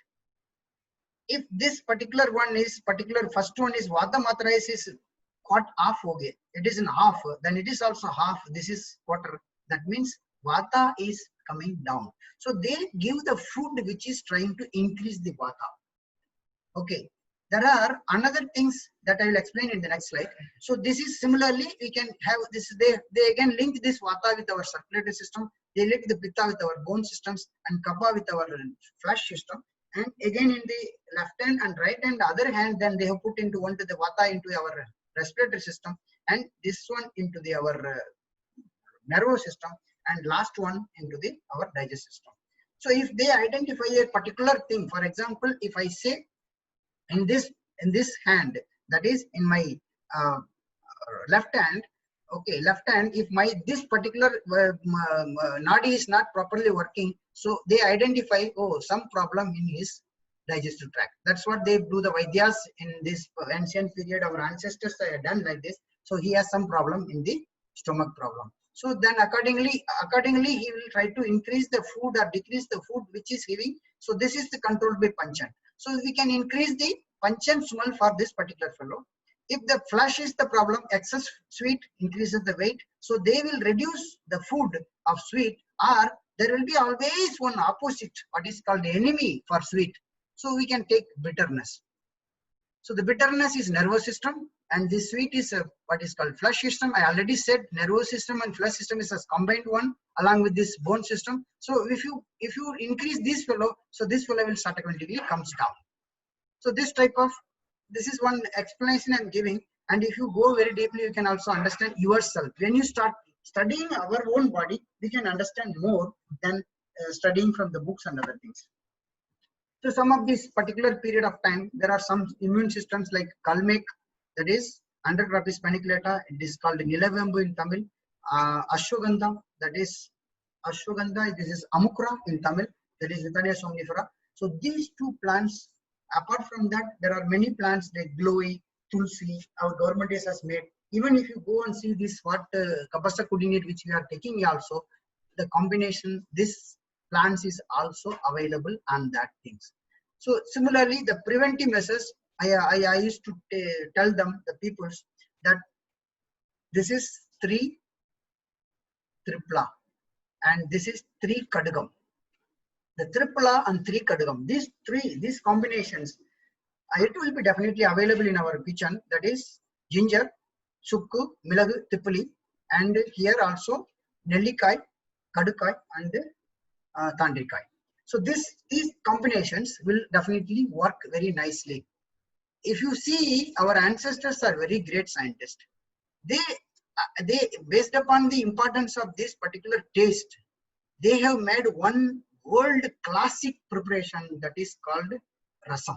If this particular one is first one is Vata matra is cut half, okay, it is in half, then it is also half, this is quarter. That means Vata is coming down. So they give the food which is trying to increase the Vata. Okay. There are another things that I will explain in the next slide. So this is similarly, we can have this, they again link this Vata with our circulatory system, they link the Pitta with our bone systems and Kapha with our flesh system. And again in the left hand and right hand, the other hand, then they have put into one to the Vata into our respiratory system and this one into the our nervous system and last one into the our digestive system. So if they identify a particular thing, for example, if I say in this hand, that is in my left hand, okay, left hand, if my this particular nadi is not properly working, so they identify, oh, some problem in his digestive tract. That's what they do, the Vaidyas in this ancient period. Our ancestors have done like this. So he has some problem in the stomach problem. So then accordingly he will try to increase the food or decrease the food which is giving. So this is the control by Panchan. So we can increase the Panchan smell for this particular fellow. If the flush is the problem, excess sweet increases the weight. So they will reduce the food of sweet, or there will be always one opposite, what is called enemy for sweet. So we can take bitterness. So the bitterness is nervous system, and this sweet is what is called flush system. I already said nervous system and flush system is a combined one along with this bone system. So if you increase this fellow, so this fellow will automatically comes down. So this is one explanation I'm giving. And if you go very deeply, you can also understand yourself. When you start studying our own body, we can understand more than studying from the books and other things. So some of this particular period of time, there are some immune systems like Kalmek, that is Androcrapis paniculata, it is called Nilavembu in Tamil, Ashwagandha, that is Ashwagandha, this is Amukra in Tamil, that is Withania somnifera. So these two plants, apart from that, there are many plants like Glowy, Tulsi, our government has made. Even if you go and see this, what Kapasa Kudinate, which we are taking also, the combination, this plants is also available on that things. So similarly, the preventive measures, I used to tell them, the peoples, that this is 3 tripla and this is 3 kadagam. The tripla and 3 kadagam, these combinations, it will be definitely available in our kitchen. That is ginger, sukku, milagu, tipuli, and here also nellikai, kadukai, and tandrikai. So these combinations will definitely work very nicely. If you see, our ancestors are very great scientists. They based upon the importance of this particular taste, they have made one world classic preparation that is called rasam.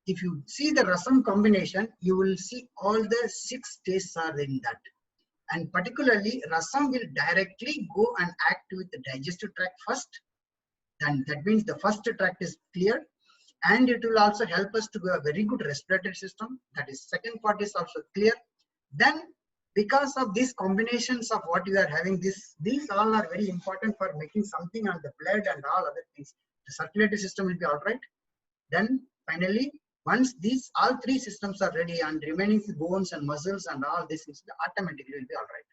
If you see the rasam combination, you will see all the 6 tastes are in that. And particularly, rasam will directly go and act with the digestive tract first. Then that means the first tract is clear, and it will also help us to have a very good respiratory system. That is, second part is also clear. Then, because of these combinations of what you are having, these all are very important for making something on the blood and all other things. The circulatory system will be all right. Then finally, once these all 3 systems are ready and remaining bones and muscles and all these things, automatically will be all right.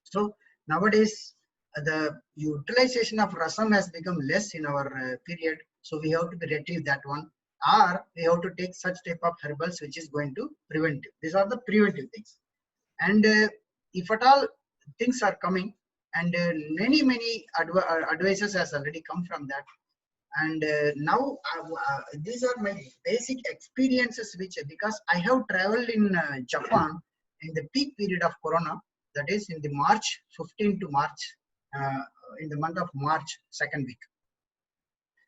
So nowadays, the utilization of rasam has become less in our period. So we have to retrieve that one, or we have to take such type of herbals which is going to preventive. These are the preventive things. And if at all things are coming, and many advices has already come from that. And now these are my basic experiences, which because I have traveled in Japan in the peak period of Corona, that is in the March 15 to March, in the month of March, 2nd week.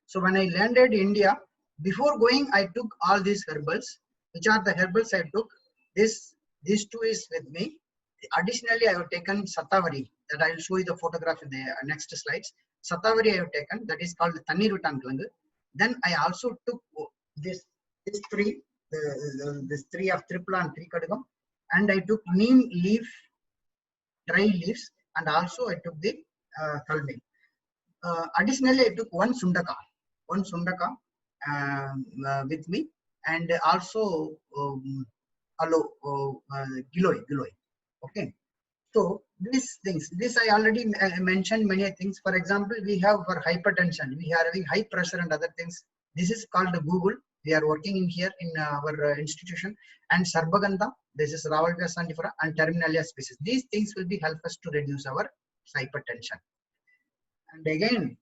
So when I landed in India, before going, I took all these herbals. Which are the herbals I took? These 2 is with me. Additionally, I have taken Satavari, that I will show you the photograph in the next slides. Satavari I have taken, that is called Tanniruttan Kilangu. Then I also took this 3, this 3 of tripla and 3 kadagam, and I took neem leaf, dry leaves, and also I took the kalmi. Additionally, I took one sundaka with me, and also giloi. Okay. So these things, I already mentioned many things. For example, we have for hypertension, we are having high pressure and other things. This is called the Google. We are working in here in our institution. And Sarbagandha, this is Ravalvia santifera, and Terminalia species. These things will be help us to reduce our hypertension. And again,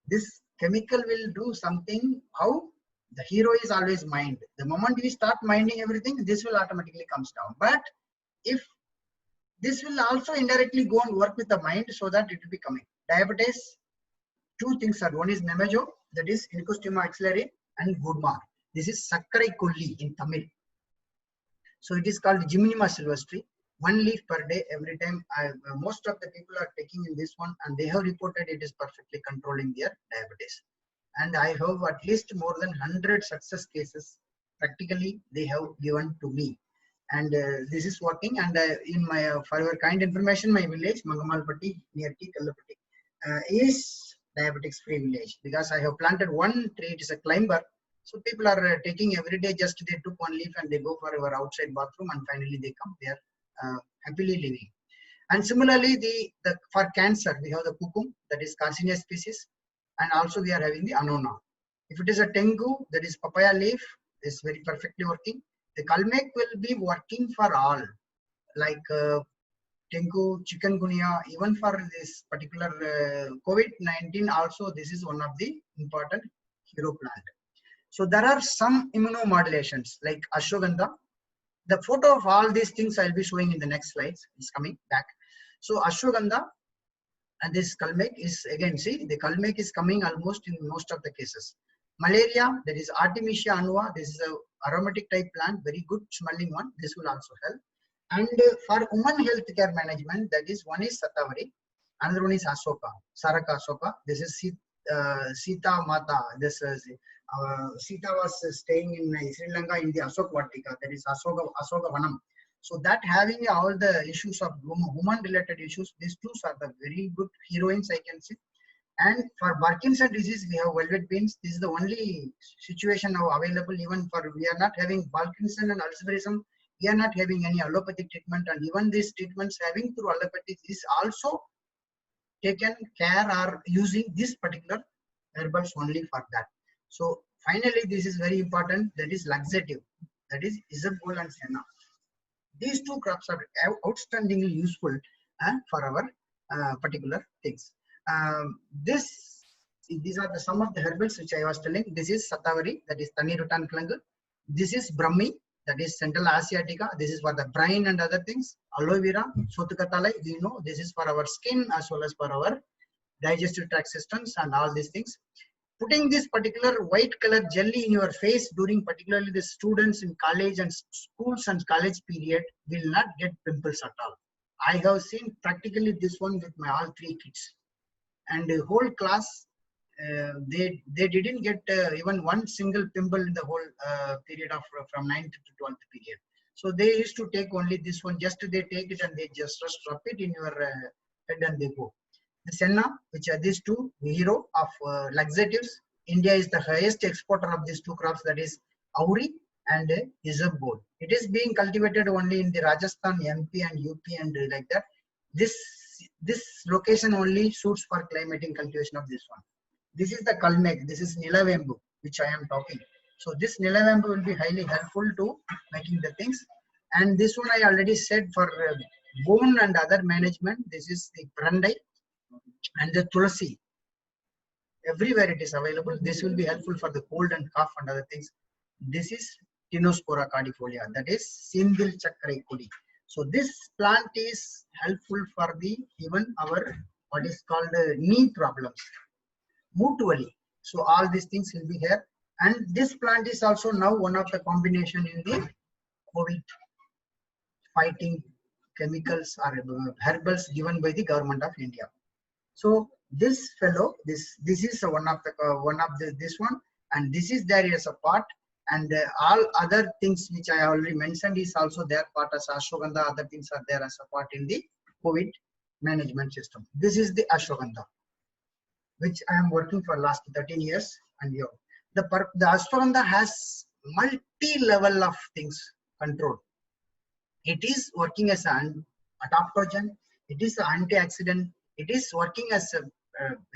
this chemical will do something. How? The hero is always mind. The moment we start minding everything, this will automatically comes down. But if this will also indirectly go and work with the mind, so that it will be coming. Diabetes, 2 things are. One is Nemajo, that is Nicostoma axillary, and Goodmar. This is Sakkarai Kolli in Tamil. So it is called Gymnema sylvestri. 1 leaf per day every time. Most of the people are taking in this one, and they have reported it is perfectly controlling their diabetes. And I have at least more than 100 success cases. Practically, they have given to me. And this is working. And in my for your kind information, my village Mangamalpatti near T Kallapatti is diabetics free village, because I have planted 1 tree. It is a climber, So people are taking every day, just they took one leaf and they go for our outside bathroom and finally they come, they are happily living. And similarly, for cancer, we have the kukum, that is carcinase species, and also we are having the anona. If it is a tengu, that is papaya leaf, is very perfectly working. The kalmek will be working for all, like dengue, chikungunya, even for this particular COVID-19 also, this is one of the important hero plant. So there are some immunomodulations like ashwagandha. The photo of all these things I'll be showing in the next slides. It's coming back. So ashwagandha and this kalmek is, again, see, the kalmek is coming almost in most of the cases. Malaria, there is Artemisia annua. This is a aromatic type plant, very good smelling one. This will also help. And for women health care management, that is, one is Satavari, another one is Asoka, Saraka Asoka. This is Sita Mata. This Sita was staying in Sri Lanka in the Asok Vatika. That is Asoka Vanam. So that having all the issues of woman related issues, these two are the very good heroines, I can say. And for Parkinson disease, we have velvet beans. This is the only situation now available. Even for, we are not having Parkinson and Alzheimerism. We are not having any allopathic treatment, and even these treatments having through allopathy is also taken care or using this particular herbals only for that. So finally, this is very important. That is laxative. That is isabgol and senna. These two crops are outstandingly useful for our particular things. These are some of the herbals which I was telling. This is Satavari, that is Tanirutan Klangu. This is Brahmi, that is Central Asiatica. This is for the brain and other things. Aloe vera, Sotukatalai, we know this is for our skin as well as for our digestive tract systems and all these things. Putting this particular white color jelly in your face during particularly the students in college and schools and college period will not get pimples at all. I have seen practically this one with my all three kids. And the whole class, they didn't get even one single pimple in the whole period of from 9th to 12th period. So they used to take only this one, just they take it and they just rub it in your head and they go. The senna, which are these two, the hero of laxatives. India is the highest exporter of these two crops, that is Auri and Isabgol. It is being cultivated only in the Rajasthan, MP and UP and like that. This location only suits for climatic cultivation of this one. This is the kalmek. This is Nilavembu, which I am talking. So this Nilavembu will be highly helpful to making the things. And this one I already said for bone and other management. This is the Brandai and the Tulasi. Everywhere it is available. This will be helpful for the cold and cough and other things. This is Tinospora cardifolia. That is Sindil Chakrai Kudi. So this plant is helpful for the even our what is called knee problems, mutually. So all these things will be here. And this plant is also now one of the combination in the COVID fighting chemicals or herbals given by the government of India. So this fellow, this is one of this one, and this is there as a part. And all other things which I already mentioned is also there part as ashwagandha. Other things are there as a part in the COVID management system. This is the ashwagandha, which I am working for last 13 years. And the ashwagandha has multi-level of things controlled. It is working as an adaptogen. It is an antioxidant. It is working as a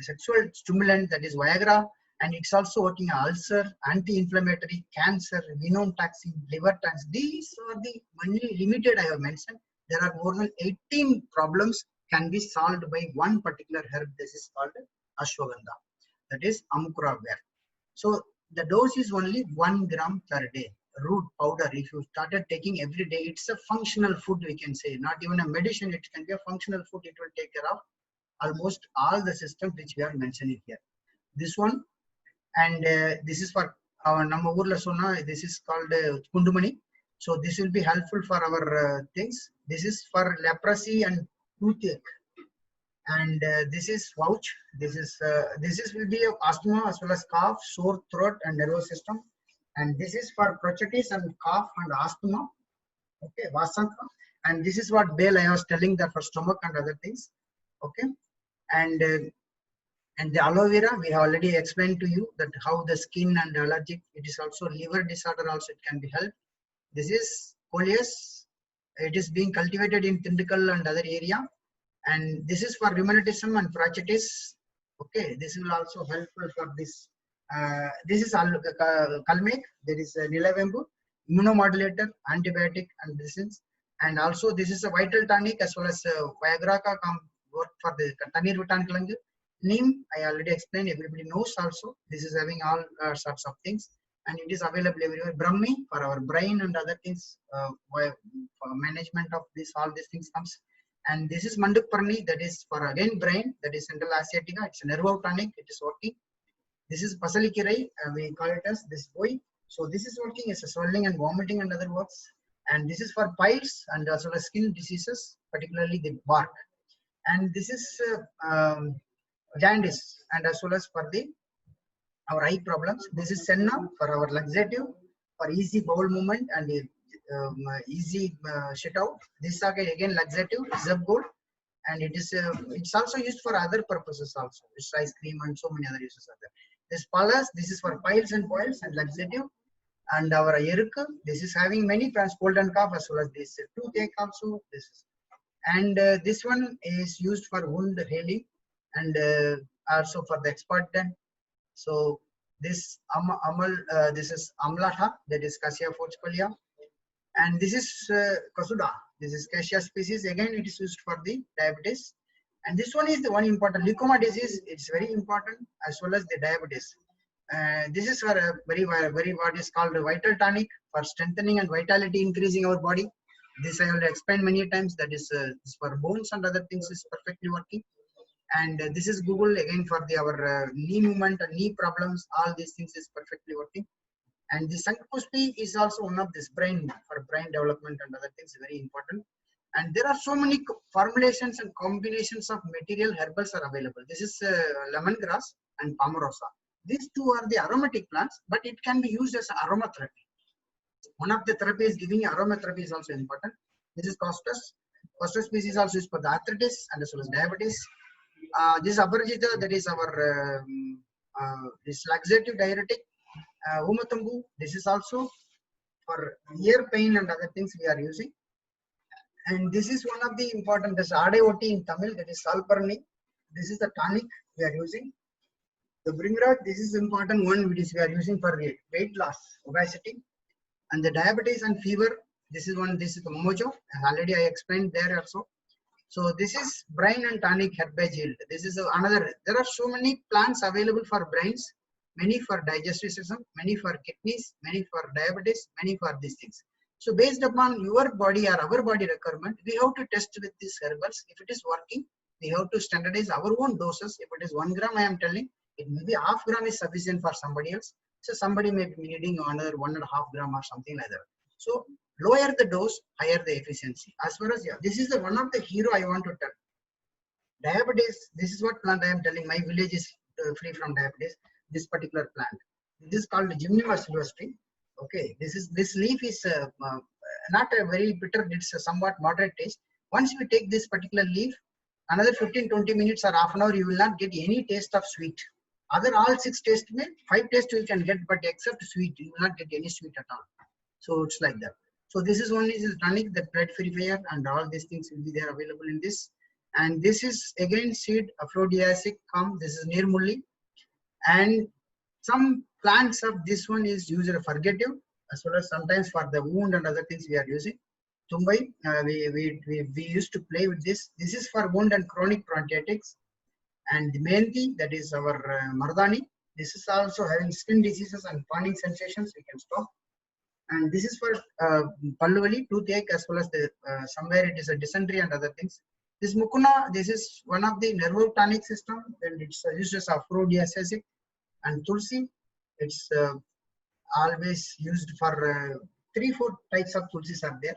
sexual stimulant, that is Viagra. And it's also working on ulcer, anti-inflammatory, cancer, venom toxin, liver toxin. These are the only limited I have mentioned. There are more than 18 problems can be solved by one particular herb. This is called ashwagandha. That is Amukura Ver. So the dose is only 1 gram per day. Root powder, if you started taking every day, it's a functional food, we can say. Not even a medicine, it can be a functional food. It will take care of almost all the systems which we are mentioning here. This one. And this is for our Namagurla Sona. This is called Kundumani. So this will be helpful for our things. This is for leprosy and toothache. And this is vouch. This will be asthma as well as cough, sore throat, and nervous system. And this is for bronchitis and cough and asthma. Okay, Vasanka. And this is what Bale I was telling that for stomach and other things. Okay, and And the aloe vera, we have already explained to you that how the skin and allergic, it is also liver disorder also, it can be helped. This is coleus. It is being cultivated in Tindikal and other area. And this is for rheumatism and bronchitis. Okay, this will also helpful for this. This is Kalmek, there is Nilavembu, immunomodulator, antibiotic and medicines. And also this is a vital tonic as well as Viagra work for the Tanir Rutan Kalangu. Neem, I already explained, everybody knows also. This is having all sorts of things. And it is available everywhere. Brahmi for our brain and other things, for management of this, all these things comes. And this is Mandukparni, that is for again brain, that is Central Asiatica. It's a nerve tonic, it is working. This is Pasalikirai, we call it as this boy. So this is working as a swelling and vomiting and other works. And this is for piles and as well as skin diseases, particularly the bark. And this is jaundice and as well as for the our eye problems. This is Senna for our laxative, for easy bowel movement and easy shit out. This is again laxative, Zebgold, and it is it's also used for other purposes also. It's ice cream and so many other uses are there. This Palas, this is for piles and boils and laxative. And our Yeruk, this is having many plants, cold and cough as well as this toothache also. This is, and this one is used for wound healing and also for the expert den. So this this is Amlatha, that is Cassia forcipalia, and this is Kasuda. This is Cassia species. Again, it is used for the diabetes, and this one is the one important leucoma disease. It's very important as well as the diabetes. This is for a very what is called a vital tonic for strengthening and vitality, increasing our body. This I will explain many times. That is for bones and other things is perfectly working. And this is Google again for the our knee movement and knee problems. All these things is perfectly working. And the Sankapushpi is also one of this brain for brain development and other things, very important. And there are so many formulations and combinations of material herbals are available. This is lemongrass and Palmarosa. These two are the aromatic plants, but it can be used as aromatherapy. One of the therapies giving aromatherapy is also important. This is Costus. Costus species also used for the arthritis and as well as diabetes. This Aparajita, that is our this laxative diuretic. Umatambu, this is also for ear pain and other things we are using. And this is one of the important, this Adayoti in Tamil, that is Salparni. This is the tonic we are using. The Bringraj, this is important one which is we are using for weight loss, obesity. And the diabetes and fever, this is one, this is the Momojo. Already I explained there also. So this is brain and tonic herbage yield. This is another, there are so many plants available for brains, many for digestive system, many for kidneys, many for diabetes, many for these things. So based upon your body or our body requirement, we have to test with these herbals. If it is working, we have to standardize our own doses. If it is 1 gram, I am telling, it may be half gram is sufficient for somebody else. So somebody may be needing another 1.5 gram or something like that. So lower the dose, higher the efficiency. As far as this is the one of the hero I want to tell. Diabetes, this is what plant I am telling. My village is free from diabetes. This particular plant. This is called Gymnema silvestri. Okay, this leaf is not a very bitter. It's a somewhat moderate taste. Once you take this particular leaf, another 15-20 minutes or half an hour, you will not get any taste of sweet. Other all 6 taste, 5 taste you can get, but except sweet, you will not get any sweet at all. So it's like that. So this is only this tonic, the blood purifier, and all these things will be there available in this. And this is again seed aphrodisiac. This is Nirmulli. And some plants of this one is used as a purgative, as well as sometimes for the wound and other things we are using. Tumbai, we used to play with this. This is for wound and chronic bronchitis. And the Mehendi, that is our Mardani. This is also having skin diseases and burning sensations. We can stop. And this is for Palluvali, toothache, as well as the somewhere it is a dysentery and other things. This Mukuna, this is one of the nerve tonic system, and it's used as aphrodisiac. And Tulsi, it's always used for 3-4 types of Tulsis are there.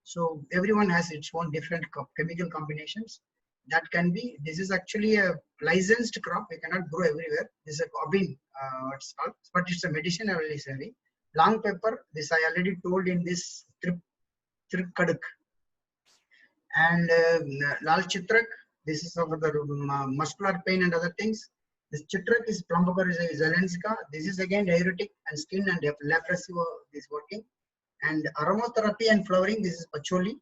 So everyone has its own different chemical combinations. That can be, this is actually a licensed crop. We cannot grow everywhere. This is a cobbin, what's called, but it's a medicinal heavy. Long pepper, this I already told in this Trip Kaduk. And Lal Chitrak, this is over the muscular pain and other things. This Chitrak is Prombokar is Zelenska. This is again diuretic and skin and leprosy is working. And aromatherapy and flowering, this is Pacholi.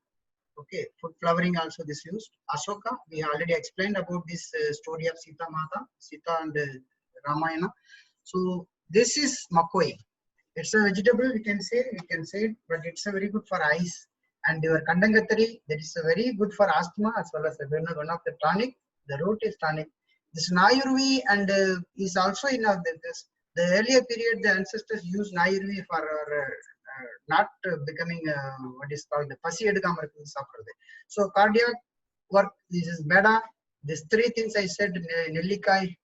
Okay, food flowering also this used. Ashoka, we already explained about this story of Sita Mata, Sita and Ramayana. So this is Makoi. It's a vegetable, we can say it, but it's a very good for eyes. And your Kandangatari, that is a very good for asthma as well as one of the tonic. The root is tonic. This Nayurvi and is also in the earlier period. The ancestors used Nayurvi for not becoming what is called the pasi edukama saapradhu. So cardiac work. This is Beda. These three things I said: Nellikai,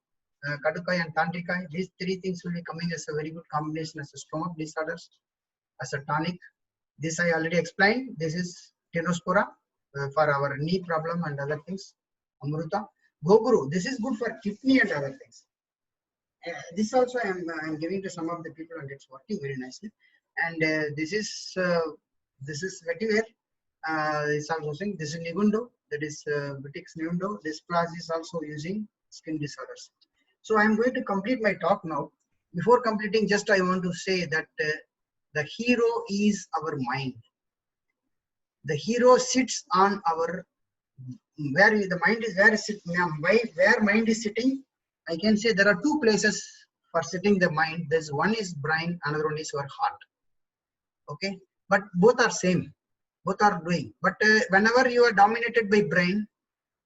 Kadukai, and Tantrikai. These three things will be coming as a very good combination as a stomach disorders, as a tonic. This I already explained. This is Tinospora for our knee problem and other things. Amruta. Goguru. This is good for kidney and other things. This also I am giving to some of the people and it's working very nicely. And this is vetiver. It's also saying this is Nigundo. That is Vitix Nigundo. This class is also using skin disorders. So I am going to complete my talk now. Before completing, just I want to say that the hero is our mind. The hero sits on our the mind is where mind is sitting. I can say there are two places for sitting the mind. There's one is brain, another one is your heart. Okay, but both are same, both are doing. But whenever you are dominated by brain,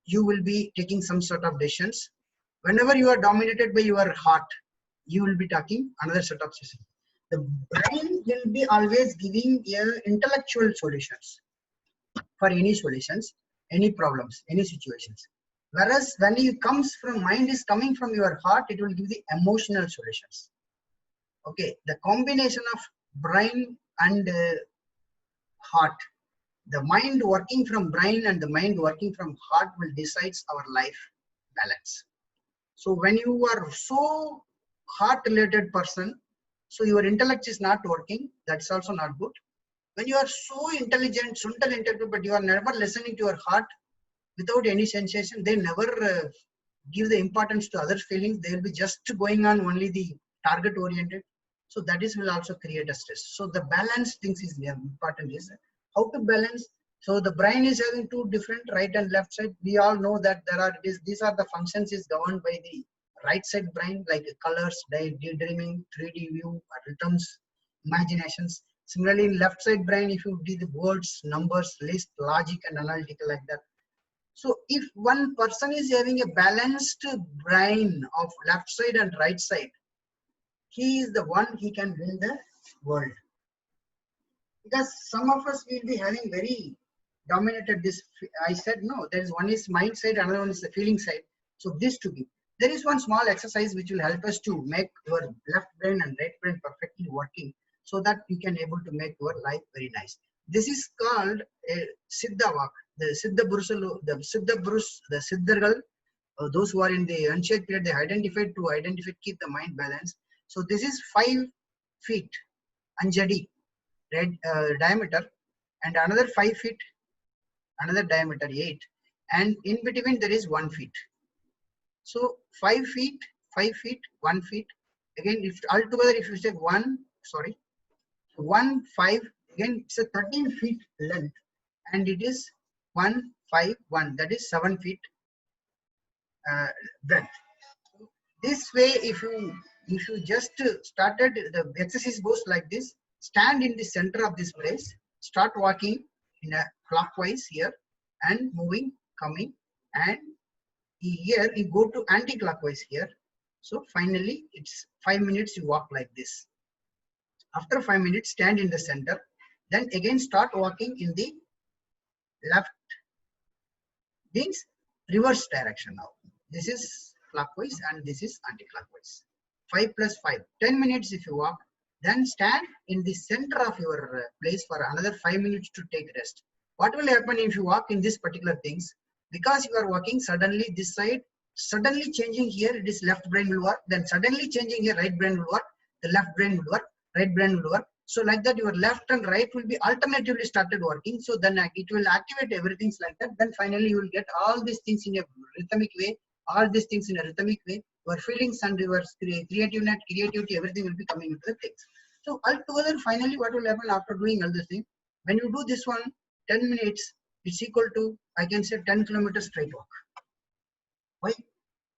you will be taking some sort of decisions. Whenever you are dominated by your heart, you will be taking another set of decisions. The brain will be always giving intellectual solutions for any solutions, any problems, any situations. Whereas when it comes from mind is coming from your heart, it will give the emotional solutions. Okay, the combination of brain and heart, the mind working from brain and the mind working from heart will decide our life balance. So when you are so heart related person, so your intellect is not working, that's also not good. When you are so intelligent, but you are never listening to your heart without any sensation, they never give the importance to other feelings. They will be just going on only the target oriented. So that is will also create a stress. So the balance things is important is how to balance. So the brain is having two different right and left side. We all know that these are the functions is governed by the right side brain, like colors, daydreaming, 3D view, rhythms, imaginations. Similarly, in left side brain, if you do the words, numbers, list, logic, and analytical like that. So if one person is having a balanced brain of left side and right side, he is the one he can win the world. Because some of us will be having very dominated this. I said no, there is one is mind side, another one is the feeling side. So this to be. There is one small exercise which will help us to make your left brain and right brain perfectly working, so that you can able to make your life very nice. This is called a Siddha walk. The Siddha Burusalu, the Siddha Burus, the Siddhargal, those who are in the unshade period, they identified to keep the mind balanced. So this is 5 feet Anjadi diameter, and another 5 feet, another diameter 8, and in between there is 1 feet. So 5 feet, 5 feet, 1 feet. Again, if altogether if you say 1, 5, again it's a 13 feet length, and it is 1, 5, 1. That is 7 feet breadth. This way, if you just started, the exercise goes like this: stand in the center of this place, start walking in a clockwise here, and moving, coming, and here you go to anti-clockwise here. So finally, it's 5 minutes you walk like this. After 5 minutes, stand in the center. Then again start walking in the left, means reverse direction now. This is clockwise and this is anti-clockwise. 5 plus 5, 10 minutes if you walk. Then stand in the center of your place for another 5 minutes to take rest. What will happen if you walk in this particular things? Because you are walking, suddenly this side, suddenly changing here, it is left brain will work. Then suddenly changing here, right brain will work. The left brain will work, right brain will work. So like that, your left and right will be alternatively started working. So then it will activate everything like that. Then finally you will get all these things in a rhythmic way. All these things in a rhythmic way. your feelings and your creativity, everything will be coming into the things. So altogether, finally, what will happen after doing all this thing? When you do this one, 10 minutes, it's equal to, I can say, 10 kilometers straight walk. Why?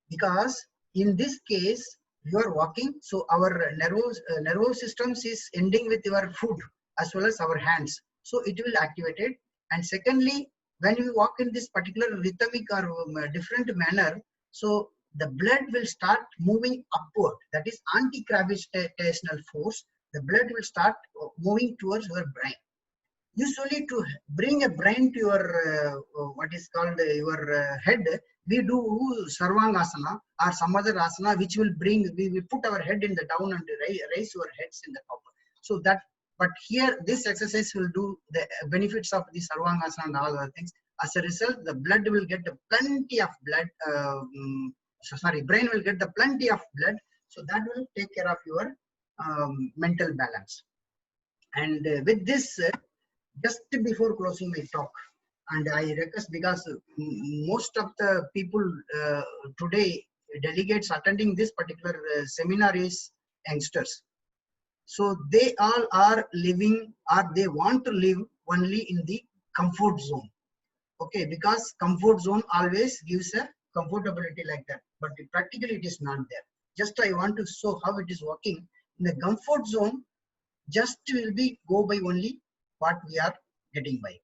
Because in this case, you are walking, so our nervous systems is ending with your foot as well as our hands. So it will activate it. And secondly, when you walk in this particular rhythmic or different manner, so the blood will start moving upward. That is anti-gravitational force. The blood will start moving towards your brain. Usually, to bring a brain to your what is called your head, we do Sarvangasana or some other asana, which will bring, we will put our head in the down and raise your heads in the top. So that, but here this exercise will do the benefits of the Sarvangasana and all other things. As a result, the blood will get plenty of blood. Brain will get the plenty of blood. So that will take care of your mental balance. And with this, just before closing my talk, and I request, because most of the people today, delegates attending this particular seminar is youngsters. So they all are living, or they want to live only in the comfort zone. Okay, because comfort zone always gives a comfortability like that, but practically it is not there. Just I want to show how it is working. In the comfort zone, just will be go by only what we are getting by,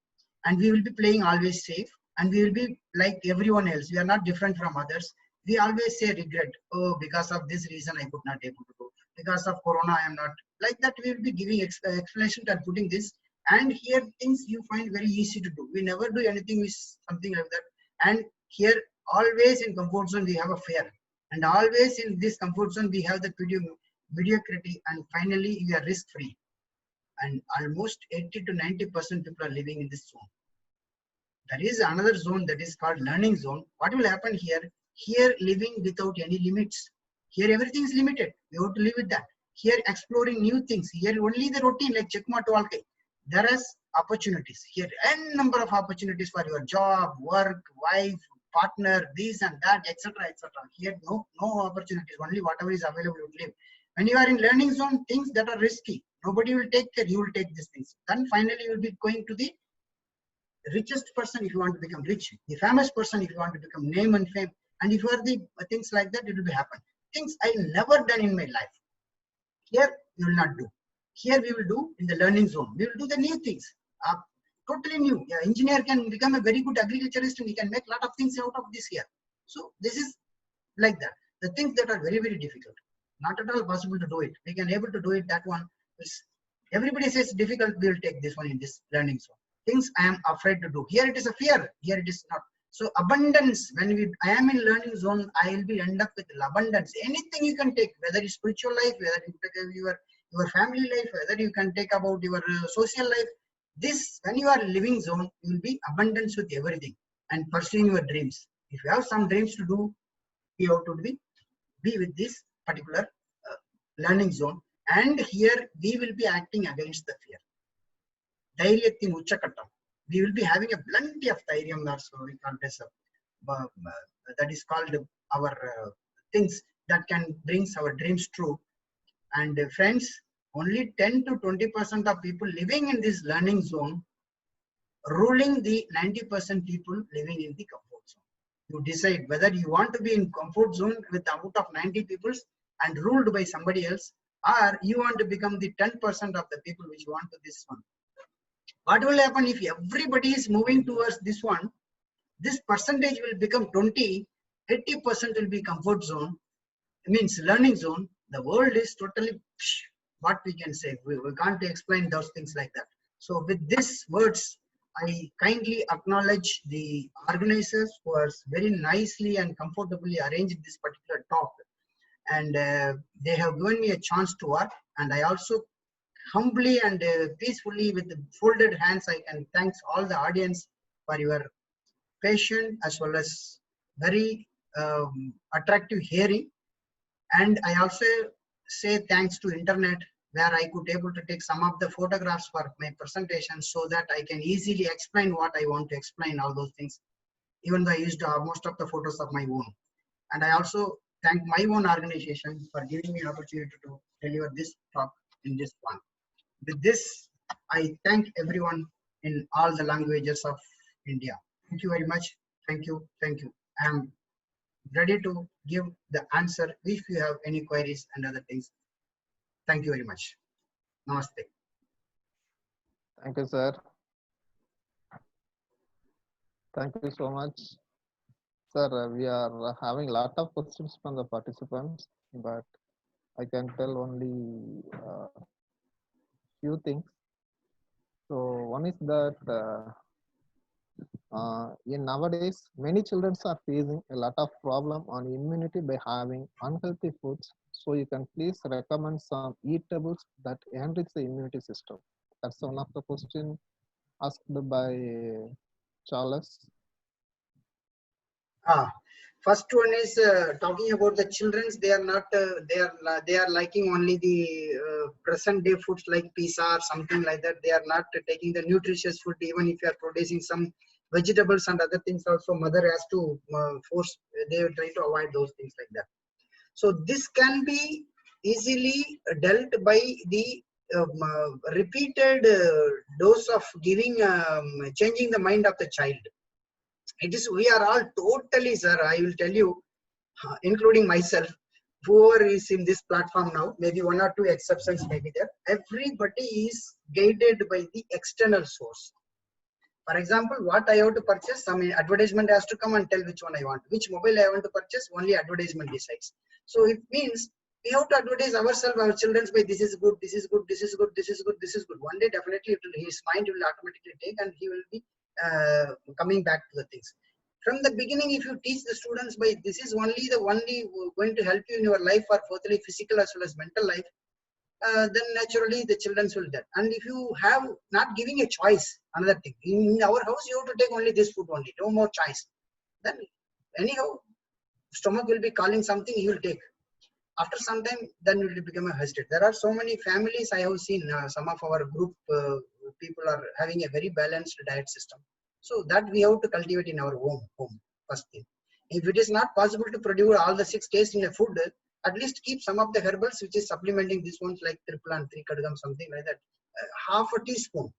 and we will be playing always safe, and we will be like everyone else. We are not different from others. We always say regret. Oh, because of this reason I could not able to go. Because of Corona I am not. Like that we will be giving explanation and putting this. And here things you find very easy to do. We never do anything with something like that. And here always in comfort zone we have a fear. And always in this comfort zone we have the mediocrity, and finally we are risk free. And almost 80 to 90% people are living in this zone. There is another zone that is called learning zone. What will happen here? Here living without any limits. Here everything is limited. We have to live with that. Here exploring new things. Here only the routine like checkma to alkai. There is opportunities. Here n number of opportunities for your job, work, wife, partner, this and that, etc. etc. Here no opportunities. Only whatever is available to live. When you are in learning zone, things that are risky, nobody will take care. You will take these things. Then finally you will be going to the richest person if you want to become rich, the famous person if you want to become name and fame, and if you are the things like that, it will be happen. Things I never done in my life. Here you will not do. Here we will do in the learning zone. We will do the new things, totally new. Yeah, engineer can become a very good agriculturist and he can make a lot of things out of this here. So this is like that. The things that are very, very difficult, not at all possible to do it. We can able to do it. That one is, everybody says difficult. We will take this one in this learning zone. Things I am afraid to do. Here it is a fear. Here it is not. So abundance, when I am in learning zone, I will be end up with abundance. Anything you can take, whether it's spiritual life, whether you take your family life, whether you can take about your social life. This, when you are in living zone, you will be abundance with everything and pursuing your dreams. If you have some dreams to do, you have to be with this particular learning zone. And here we will be acting against the fear. Dhairyatin Uchakattam. We will be having a plenty of dhairyam also, we call this that is called our things that can bring our dreams true. And friends, only 10 to 20% of people living in this learning zone, ruling the 90% people living in the comfort zone. You decide whether you want to be in comfort zone with out of 90 people and ruled by somebody else, or you want to become the 10% of the people which want to this one. What will happen if everybody is moving towards this one? This percentage will become 20, 80% will be comfort zone, means learning zone. The world is totally, what we can say, we can't explain those things like that. So with these words, I kindly acknowledge the organizers who are very nicely and comfortably arranged this particular talk. And they have given me a chance to work, and I also humbly and peacefully with folded hands, I can thank all the audience for your patience as well as very attractive hearing. And I also say thanks to internet, where I could able to take some of the photographs for my presentation so that I can easily explain what I want to explain, all those things, even though I used most of the photos of my own. And I also thank my own organization for giving me opportunity to deliver this talk in this one. With this, I thank everyone in all the languages of India. Thank you very much. Thank you. Thank you. I am ready to give the answer if you have any queries and other things. Thank you very much. Namaste. Thank you, sir. Thank you so much. Sir, we are having a lot of questions from the participants, but I can tell only few things. So one is that in nowadays, many children are facing a lot of problem on immunity by having unhealthy foods. So you can please recommend some eatables that enrich the immunity system. That's one of the question asked by Charles. First one is talking about the childrens. They are not. They are liking only the present day foods like pizza or something like that. They are not taking the nutritious food. Even if you are producing some vegetables and other things, also mother has to force. They will try to avoid those things like that. So this can be easily dealt by the repeated dose of giving, changing the mind of the child. It is, we are all totally, sir, I will tell you, including myself, whoever is in this platform now, maybe one or two exceptions may be there, everybody is guided by the external source. For example, what I have to purchase, some advertisement has to come and tell which one I want. Which mobile I want to purchase, only advertisement decides. So it means we have to advertise ourselves, our children, by this is good, this is good, this is good, this is good, this is good. One day definitely his mind will automatically take and he will be coming back to the things. From the beginning, if you teach the students by this is only going to help you in your life for both physical as well as mental life, then naturally the children will do. And if you have not giving a choice, another thing, in our house you have to take only this food only, no more choice, then anyhow stomach will be calling something, you will take. After some time, then it will become a hesitate. There are so many families I have seen, some of our group people are having a very balanced diet system. So that we have to cultivate in our home first thing. If it is not possible to produce all the 6 tastes in a food, at least keep some of the herbals which is supplementing these ones like triple and 3 kadagam, something like that. Half a teaspoon,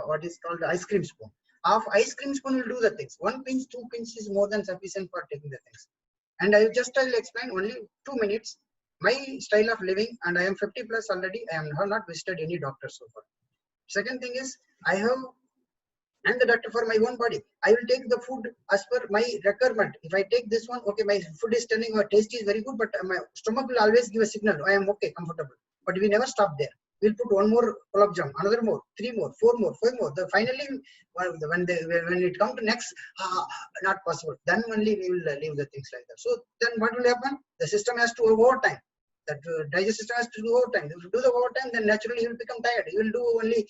what is called ice cream spoon. Half ice cream spoon will do the things. 1 pinch, 2 pinch is more than sufficient for taking the things. And I will explain only 2 minutes. My style of living, and I am 50 plus already. I have not visited any doctor so far. Second thing is, I'm the doctor for my own body. I will take the food as per my requirement. If I take this one, okay, my food is telling my taste is very good, but my stomach will always give a signal. I am okay, comfortable. But we never stop there. We'll put 1 more gulab jam, another more, 3 more, 4 more, 5 more. Finally, when it comes to next, not possible. Then only we will leave the things like that. So then what will happen? The system has to overtime. That digestive system has to do overtime. If you do the overtime, then naturally you will become tired. You will do only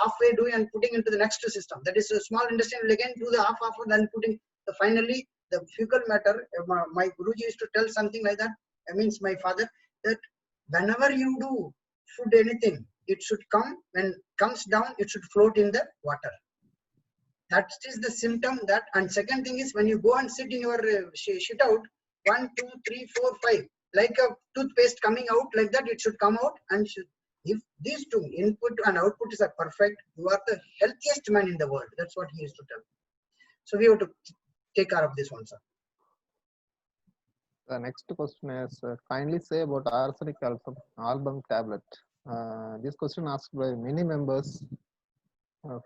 halfway doing and putting into the next system. That is a small intestine will again do the half, then putting finally the fecal matter. My Guruji used to tell something like that. I means my father, that whenever you do food anything, it should come, when comes down, it should float in the water. That is the symptom that. And second thing is, when you go and sit in your shit out, 1, 2, 3, 4, 5. Like a toothpaste coming out, like that it should come out. And if these two, input and output, is perfect, you are the healthiest man in the world. That's what he used to tell. So we have to take care of this one, sir. The next question is, kindly say about arsenic album tablet. This question asked by many members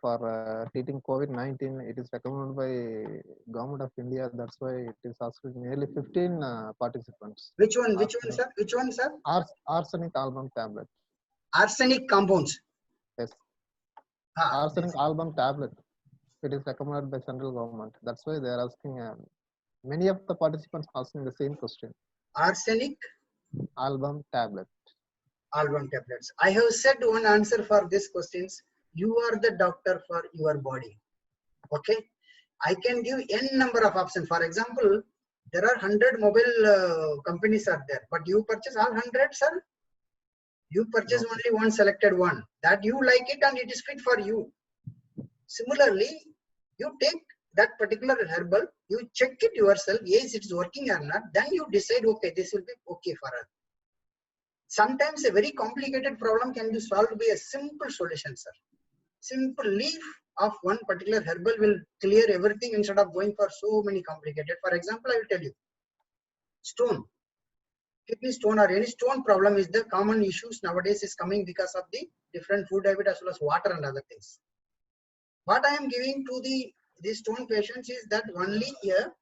for treating COVID-19. It is recommended by Government of India. That's why it is asked nearly 15 participants. Which one, sir? Which one, sir? Arsenic album tablet. Arsenic compounds. Yes. Arsenic album tablet. It is recommended by central government. That's why they are asking. Many of the participants asking the same question. Arsenic album tablet. Album tablets. I have said one answer for these questions. You are the doctor for your body. Okay. I can give n number of options. For example, there are 100 mobile companies are there, but you purchase all 100, sir. You purchase only one selected one that you like it and it is fit for you. Similarly, you take that particular herbal, you check it yourself, yes, it's working or not, then you decide, okay, this will be okay for us. Sometimes a very complicated problem can be solved by a simple solution, sir. Simple leaf of one particular herbal will clear everything instead of going for so many complicated. For example, I will tell you, stone, kidney stone or any stone problem is the common issues nowadays is coming because of the different food habit as well as water and other things. What I am giving to the stone patients is that only here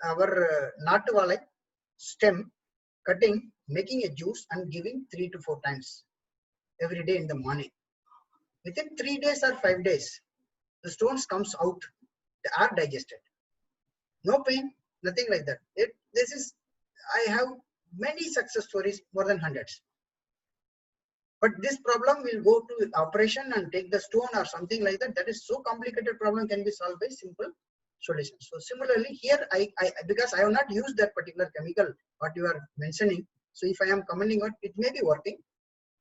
our natu valai stem cutting, making a juice and giving 3 to 4 times every day in the morning. Within 3 days or 5 days, the stones comes out, they are digested. No pain, nothing like that. I have many success stories, more than hundreds. But this problem will go to operation and take the stone or something like that. That is so complicated problem can be solved by simple solution. So similarly here, because I have not used that particular chemical what you are mentioning. So if I am commenting on it, may be working.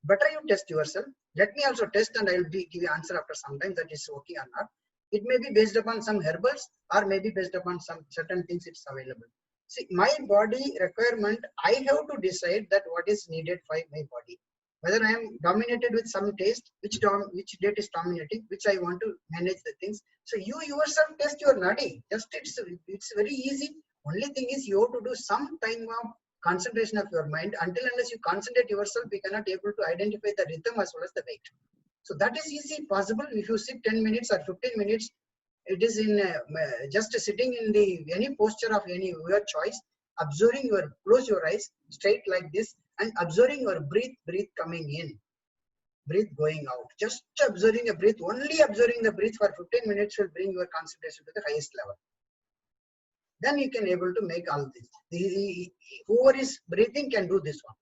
Better you test yourself. Let me also test and I will give you answer after some time that is working or not. It may be based upon some herbals or maybe based upon some certain things it's available. See, my body requirement, I have to decide that what is needed by my body. Whether I am dominated with some taste, which date is dominating, which I want to manage the things. So you yourself test your nadi. Just it's very easy. Only thing is you have to do some time of concentration of your mind. Until unless you concentrate yourself, we cannot able to identify the rhythm as well as the weight. So that is easy possible. If you sit 10 minutes or 15 minutes, it is in just sitting in any posture of your choice, observing close your eyes straight like this and observing your breathe coming in, breathe going out. Just observing a breath, only observing the breath for 15 minutes will bring your concentration to the highest level. Then you can able to make all this. Whoever is breathing can do this one.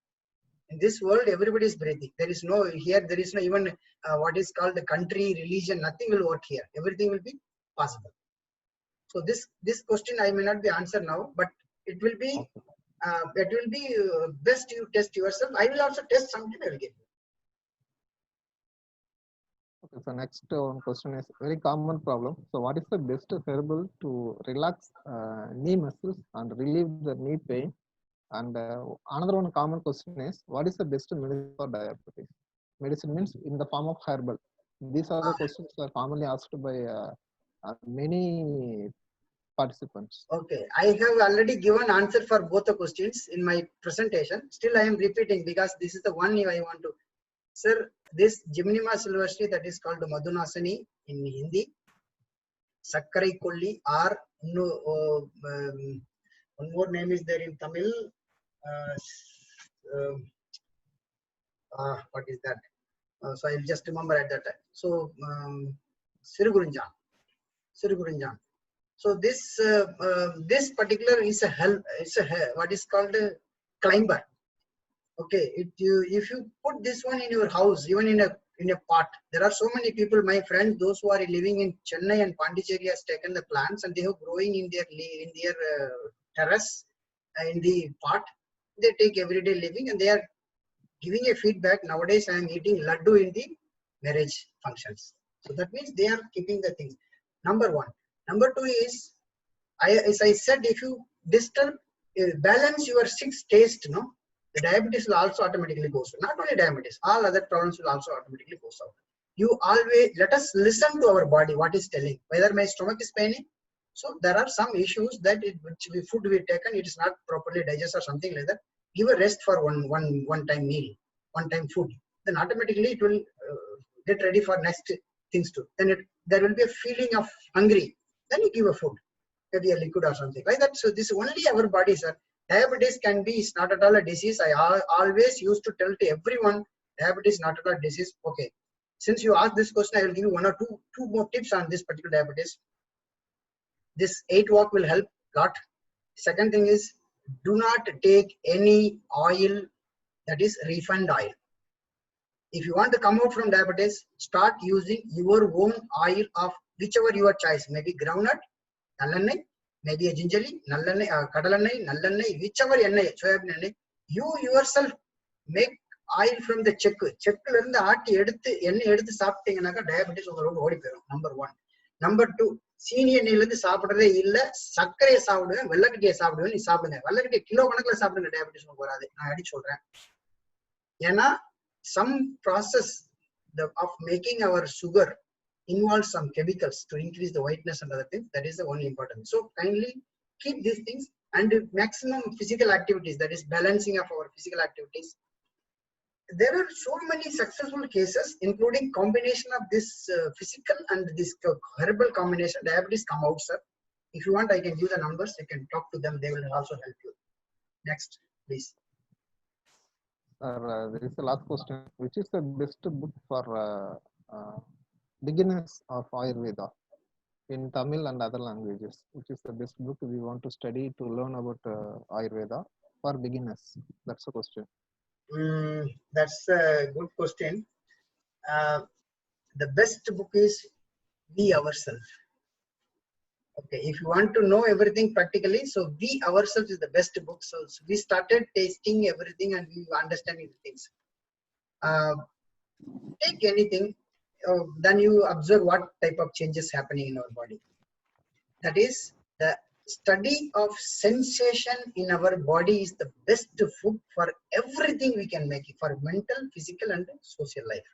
In this world, everybody is breathing. There is no even what is called the country, religion, nothing will work here. Everything will be possible. So this question I may not be answer now, but it will be best you test yourself. I will also test something. I will give you. Okay, so next one question is very common problem. So what is the best herbal to relax knee muscles and relieve the knee pain? And another one common question is, what is the best medicine for diabetes? Medicine means in the form of herbal. These are the questions that are commonly asked by many participants. Okay, I have already given answer for both the questions in my presentation. Still, I am repeating because this is the one I want to. Sir, this Jimnima Silvestri, that is called Madhunasani in Hindi, Sakkarai Kolli, or one more name is there in Tamil. What is that? So I'll just remember at that time. So Sirigurunjan. So this particular is what is called a climber. Okay, if you put this one in your house, even in a pot, there are so many people, my friends, those who are living in Chennai and Pondicherry has taken the plants and they have growing in their terrace in the pot. They take everyday living and they are giving a feedback. Nowadays, I am eating laddu in the marriage functions. So that means they are keeping the things. Number one. Number two is, as I said, if you disturb, balance your 6 taste, the diabetes will also automatically go. So not only diabetes, all other problems will also automatically go out. You always let us listen to our body, what is telling. Whether my stomach is paining, so there are some issues that food we taken, it is not properly digested or something like that. Give a rest for one time meal, one time food. Then automatically it will get ready for next things too. Then there will be a feeling of hungry. Then you give a food, maybe a liquid or something like that. So this only our body, sir. Diabetes can be, it's not at all a disease. I always used to tell to everyone, diabetes is not at all a disease. Okay. Since you asked this question, I will give you one or two more tips on this particular diabetes. This 8 walk will help a lot. Second thing is, do not take any oil that is refined oil. If you want to come out from diabetes, start using your own oil of whichever your choice. Maybe groundnut, nallanai, maybe a gingerly, nallanai, kadalannai, nallanai, whichever ennai, soybean ennai. You yourself make oil from the check. Checkla irundha aatti eduthu ennai eduthu saaptinganaka diabetes ungalode odi poirum. Number one. Number two, சீனி எண்ணெயில இருந்து சாப்பிடுறதே இல்ல, சர்க்கரையை சாப்பிடுவேன், வெள்ளக்கட்டியை சாப்பிடுவேன். நீ சாப்பிடுங்க, வெள்ளக்கட்டியை kilo கணக்குல சாப்பிடுங்க, டயபிட்டிஸ் வராது. நான் அடி சொல்றேன். ஏன்னா some process of making our sugar involves some chemicals to increase the whiteness and other things. That is the only important. So kindly keep these things and maximum physical activities, that is balancing of our physical activities. There are so many successful cases, including combination of this physical and this herbal combination. Diabetes come out, sir. If you want, I can give the numbers. You can talk to them. They will also help you. Next, please. This is the last question. Which is the best book for beginners of Ayurveda in Tamil and other languages? Which is the best book we want to study to learn about Ayurveda for beginners? That's the question. That's a good question. The best book is We Ourselves. Okay, if you want to know everything practically, so We Ourselves is the best book. So we started tasting everything and we understanding things. Take anything, then you observe what type of changes happening in our body. That is, the study of sensation in our body is the best food for everything we can make it, for mental, physical and social life.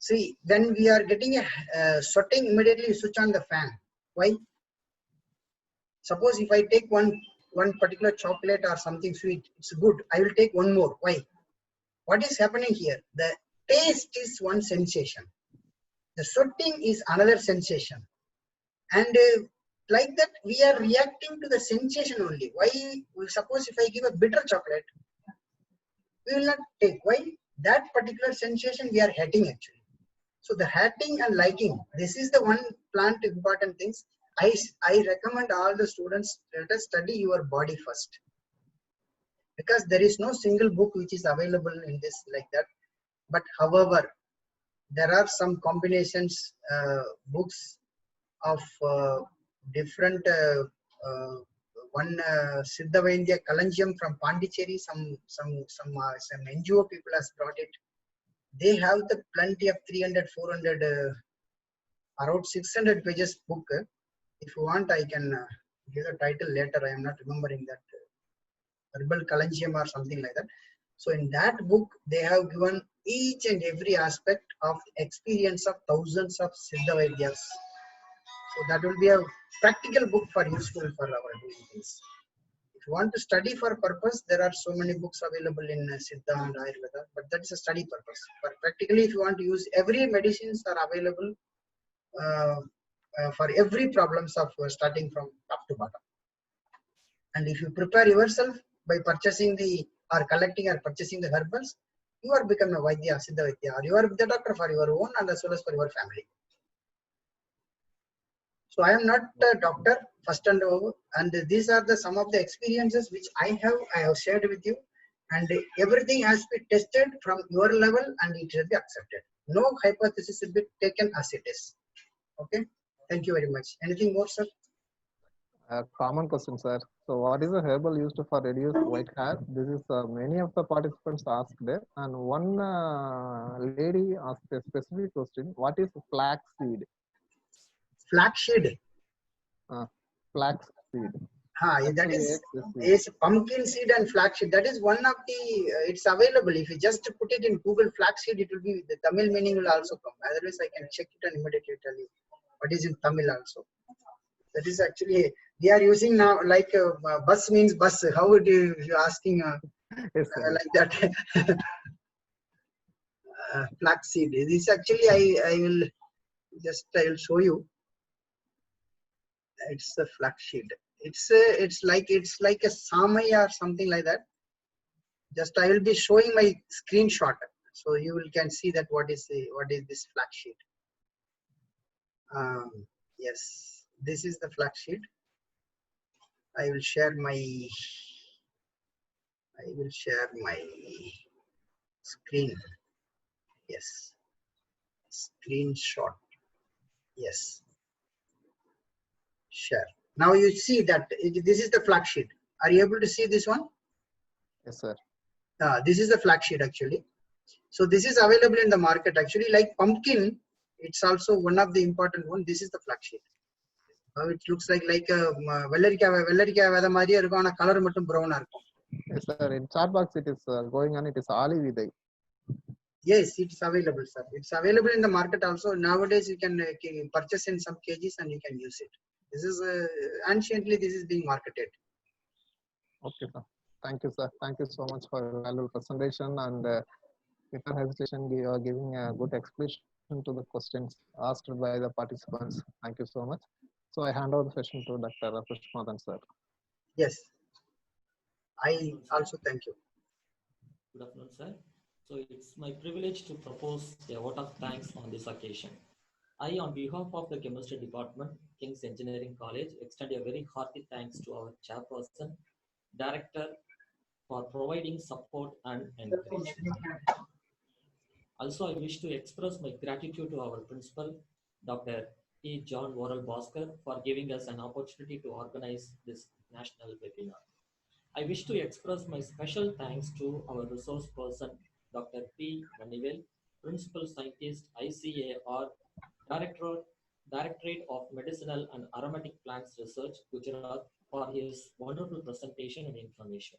See, when we are getting a sweating, immediately you switch on the fan. Why? Suppose if I take one particular chocolate or something sweet, it's good, I will take one more. Why? What is happening here? The taste is one sensation, the sweating is another sensation, and like that we are reacting to the sensation only. Why? Suppose if I give a bitter chocolate, we will not take. Why? That particular sensation we are hating actually. So the hating and liking, this is the one plant important things. I recommend all the students, let us study your body first, because there is no single book which is available in this like that. But however, there are some combinations, books of different one Siddha Vaidya Kalanjam from Pondicherry, some NGO people has brought it. They have the plenty of 300, 400, around 600 pages book. If you want, I can give the title later. I am not remembering that. Herbal Kalanjam or something like that. So in that book, they have given each and every aspect of experience of thousands of Siddha Vaidyas. So that will be a practical book for useful for our doing things. If you want to study for purpose, there are so many books available in Siddha and Ayurveda, but that is a study purpose. But practically, if you want to use, every medicines are available for every problems of starting from top to bottom. And if you prepare yourself by purchasing or collecting or purchasing the herbals, you are become a Vaidya, Siddha Vaidya, or you are the doctor for your own and as well as for your family. So I am not a doctor, first and over, and these are some of the experiences which I have shared with you, and everything has to be tested from your level and it will be accepted. No hypothesis will be taken as it is. Okay, thank you very much. Anything more, sir? Common question, sir. So what is the herbal used for reduce white hair? This is many of the participants asked there, and one lady asked a specific question: what is flaxseed? Flaxseed. Flaxseed. That is pumpkin seed and flaxseed. That is one of the, it's available. If you just put it in Google flaxseed, it will be, the Tamil meaning will also come. Otherwise, I can check it and immediately tell you what is in Tamil also. That is actually, we are using now like bus means bus. How would you asking Yes, like that? Flaxseed. This actually I will show you. It's the flaxseed. It's like a samai or something like that. Just I will be showing my screenshot, so you can see that what is this flaxseed. Yes, this is the flaxseed. I will share my screen. Yes, screenshot. Yes, share. Now you see that this is the flaxseed. Are you able to see this one? Yes, sir. This is the flaxseed actually. So this is available in the market actually, like pumpkin. it's also one of the important one. This is the flag sheet. It looks like a வெள்ளரிக்காய் விதை மாதிரியே இருக்கும், ஆனா colour மட்டும் ப்ரௌனா இருக்கும். Yes, sir. In chat box, it is going on. It is Ali Vidai. Yes, it's available, sir. It's available in the market also. Nowadays, you can purchase in some kgs and you can use it. This is anciently this is being marketed. Okay, sir. Thank you, sir. Thank you so much for your valuable presentation, and without hesitation, you are giving a good explanation to the questions asked by the participants. Thank you so much. So I hand over the session to Dr. Pushpanathan, sir. Yes, I also thank you. Good afternoon, sir. So it's my privilege to propose a vote of thanks on this occasion. I, on behalf of the Chemistry Department, King's Engineering College, extend a very hearty thanks to our chairperson, director, for providing support and encouragement. Also, I wish to express my gratitude to our principal, Dr. T. John Worrell Bhaskar, for giving us an opportunity to organize this national webinar. I wish to express my special thanks to our resource person, Dr. P. Manivel, Principal Scientist, ICAR, Directorate of Medicinal and Aromatic Plants Research, Gujarat, for his wonderful presentation and information.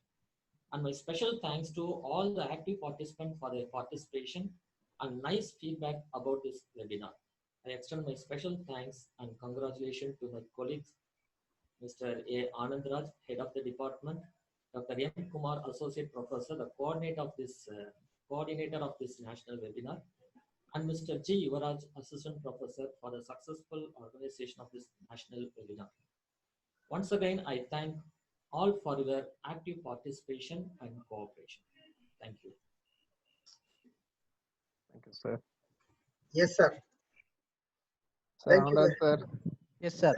And my special thanks to all the active participants for their participation and nice feedback about this webinar. I extend my special thanks and congratulations to my colleagues, Mr. A. Anandraj, Head of the Department, Dr. M. Kumar, Associate Professor, the coordinator of this national webinar, and Mr. G. Yuvaraj, Assistant Professor, for the successful organization of this national webinar. Once again, I thank all for your active participation and cooperation. Thank you. Thank you, sir. Yes, sir. Sir, Thank you Anand, sir. Yes, sir.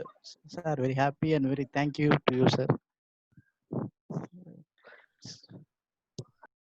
Sir, very happy and very thank you to you, sir.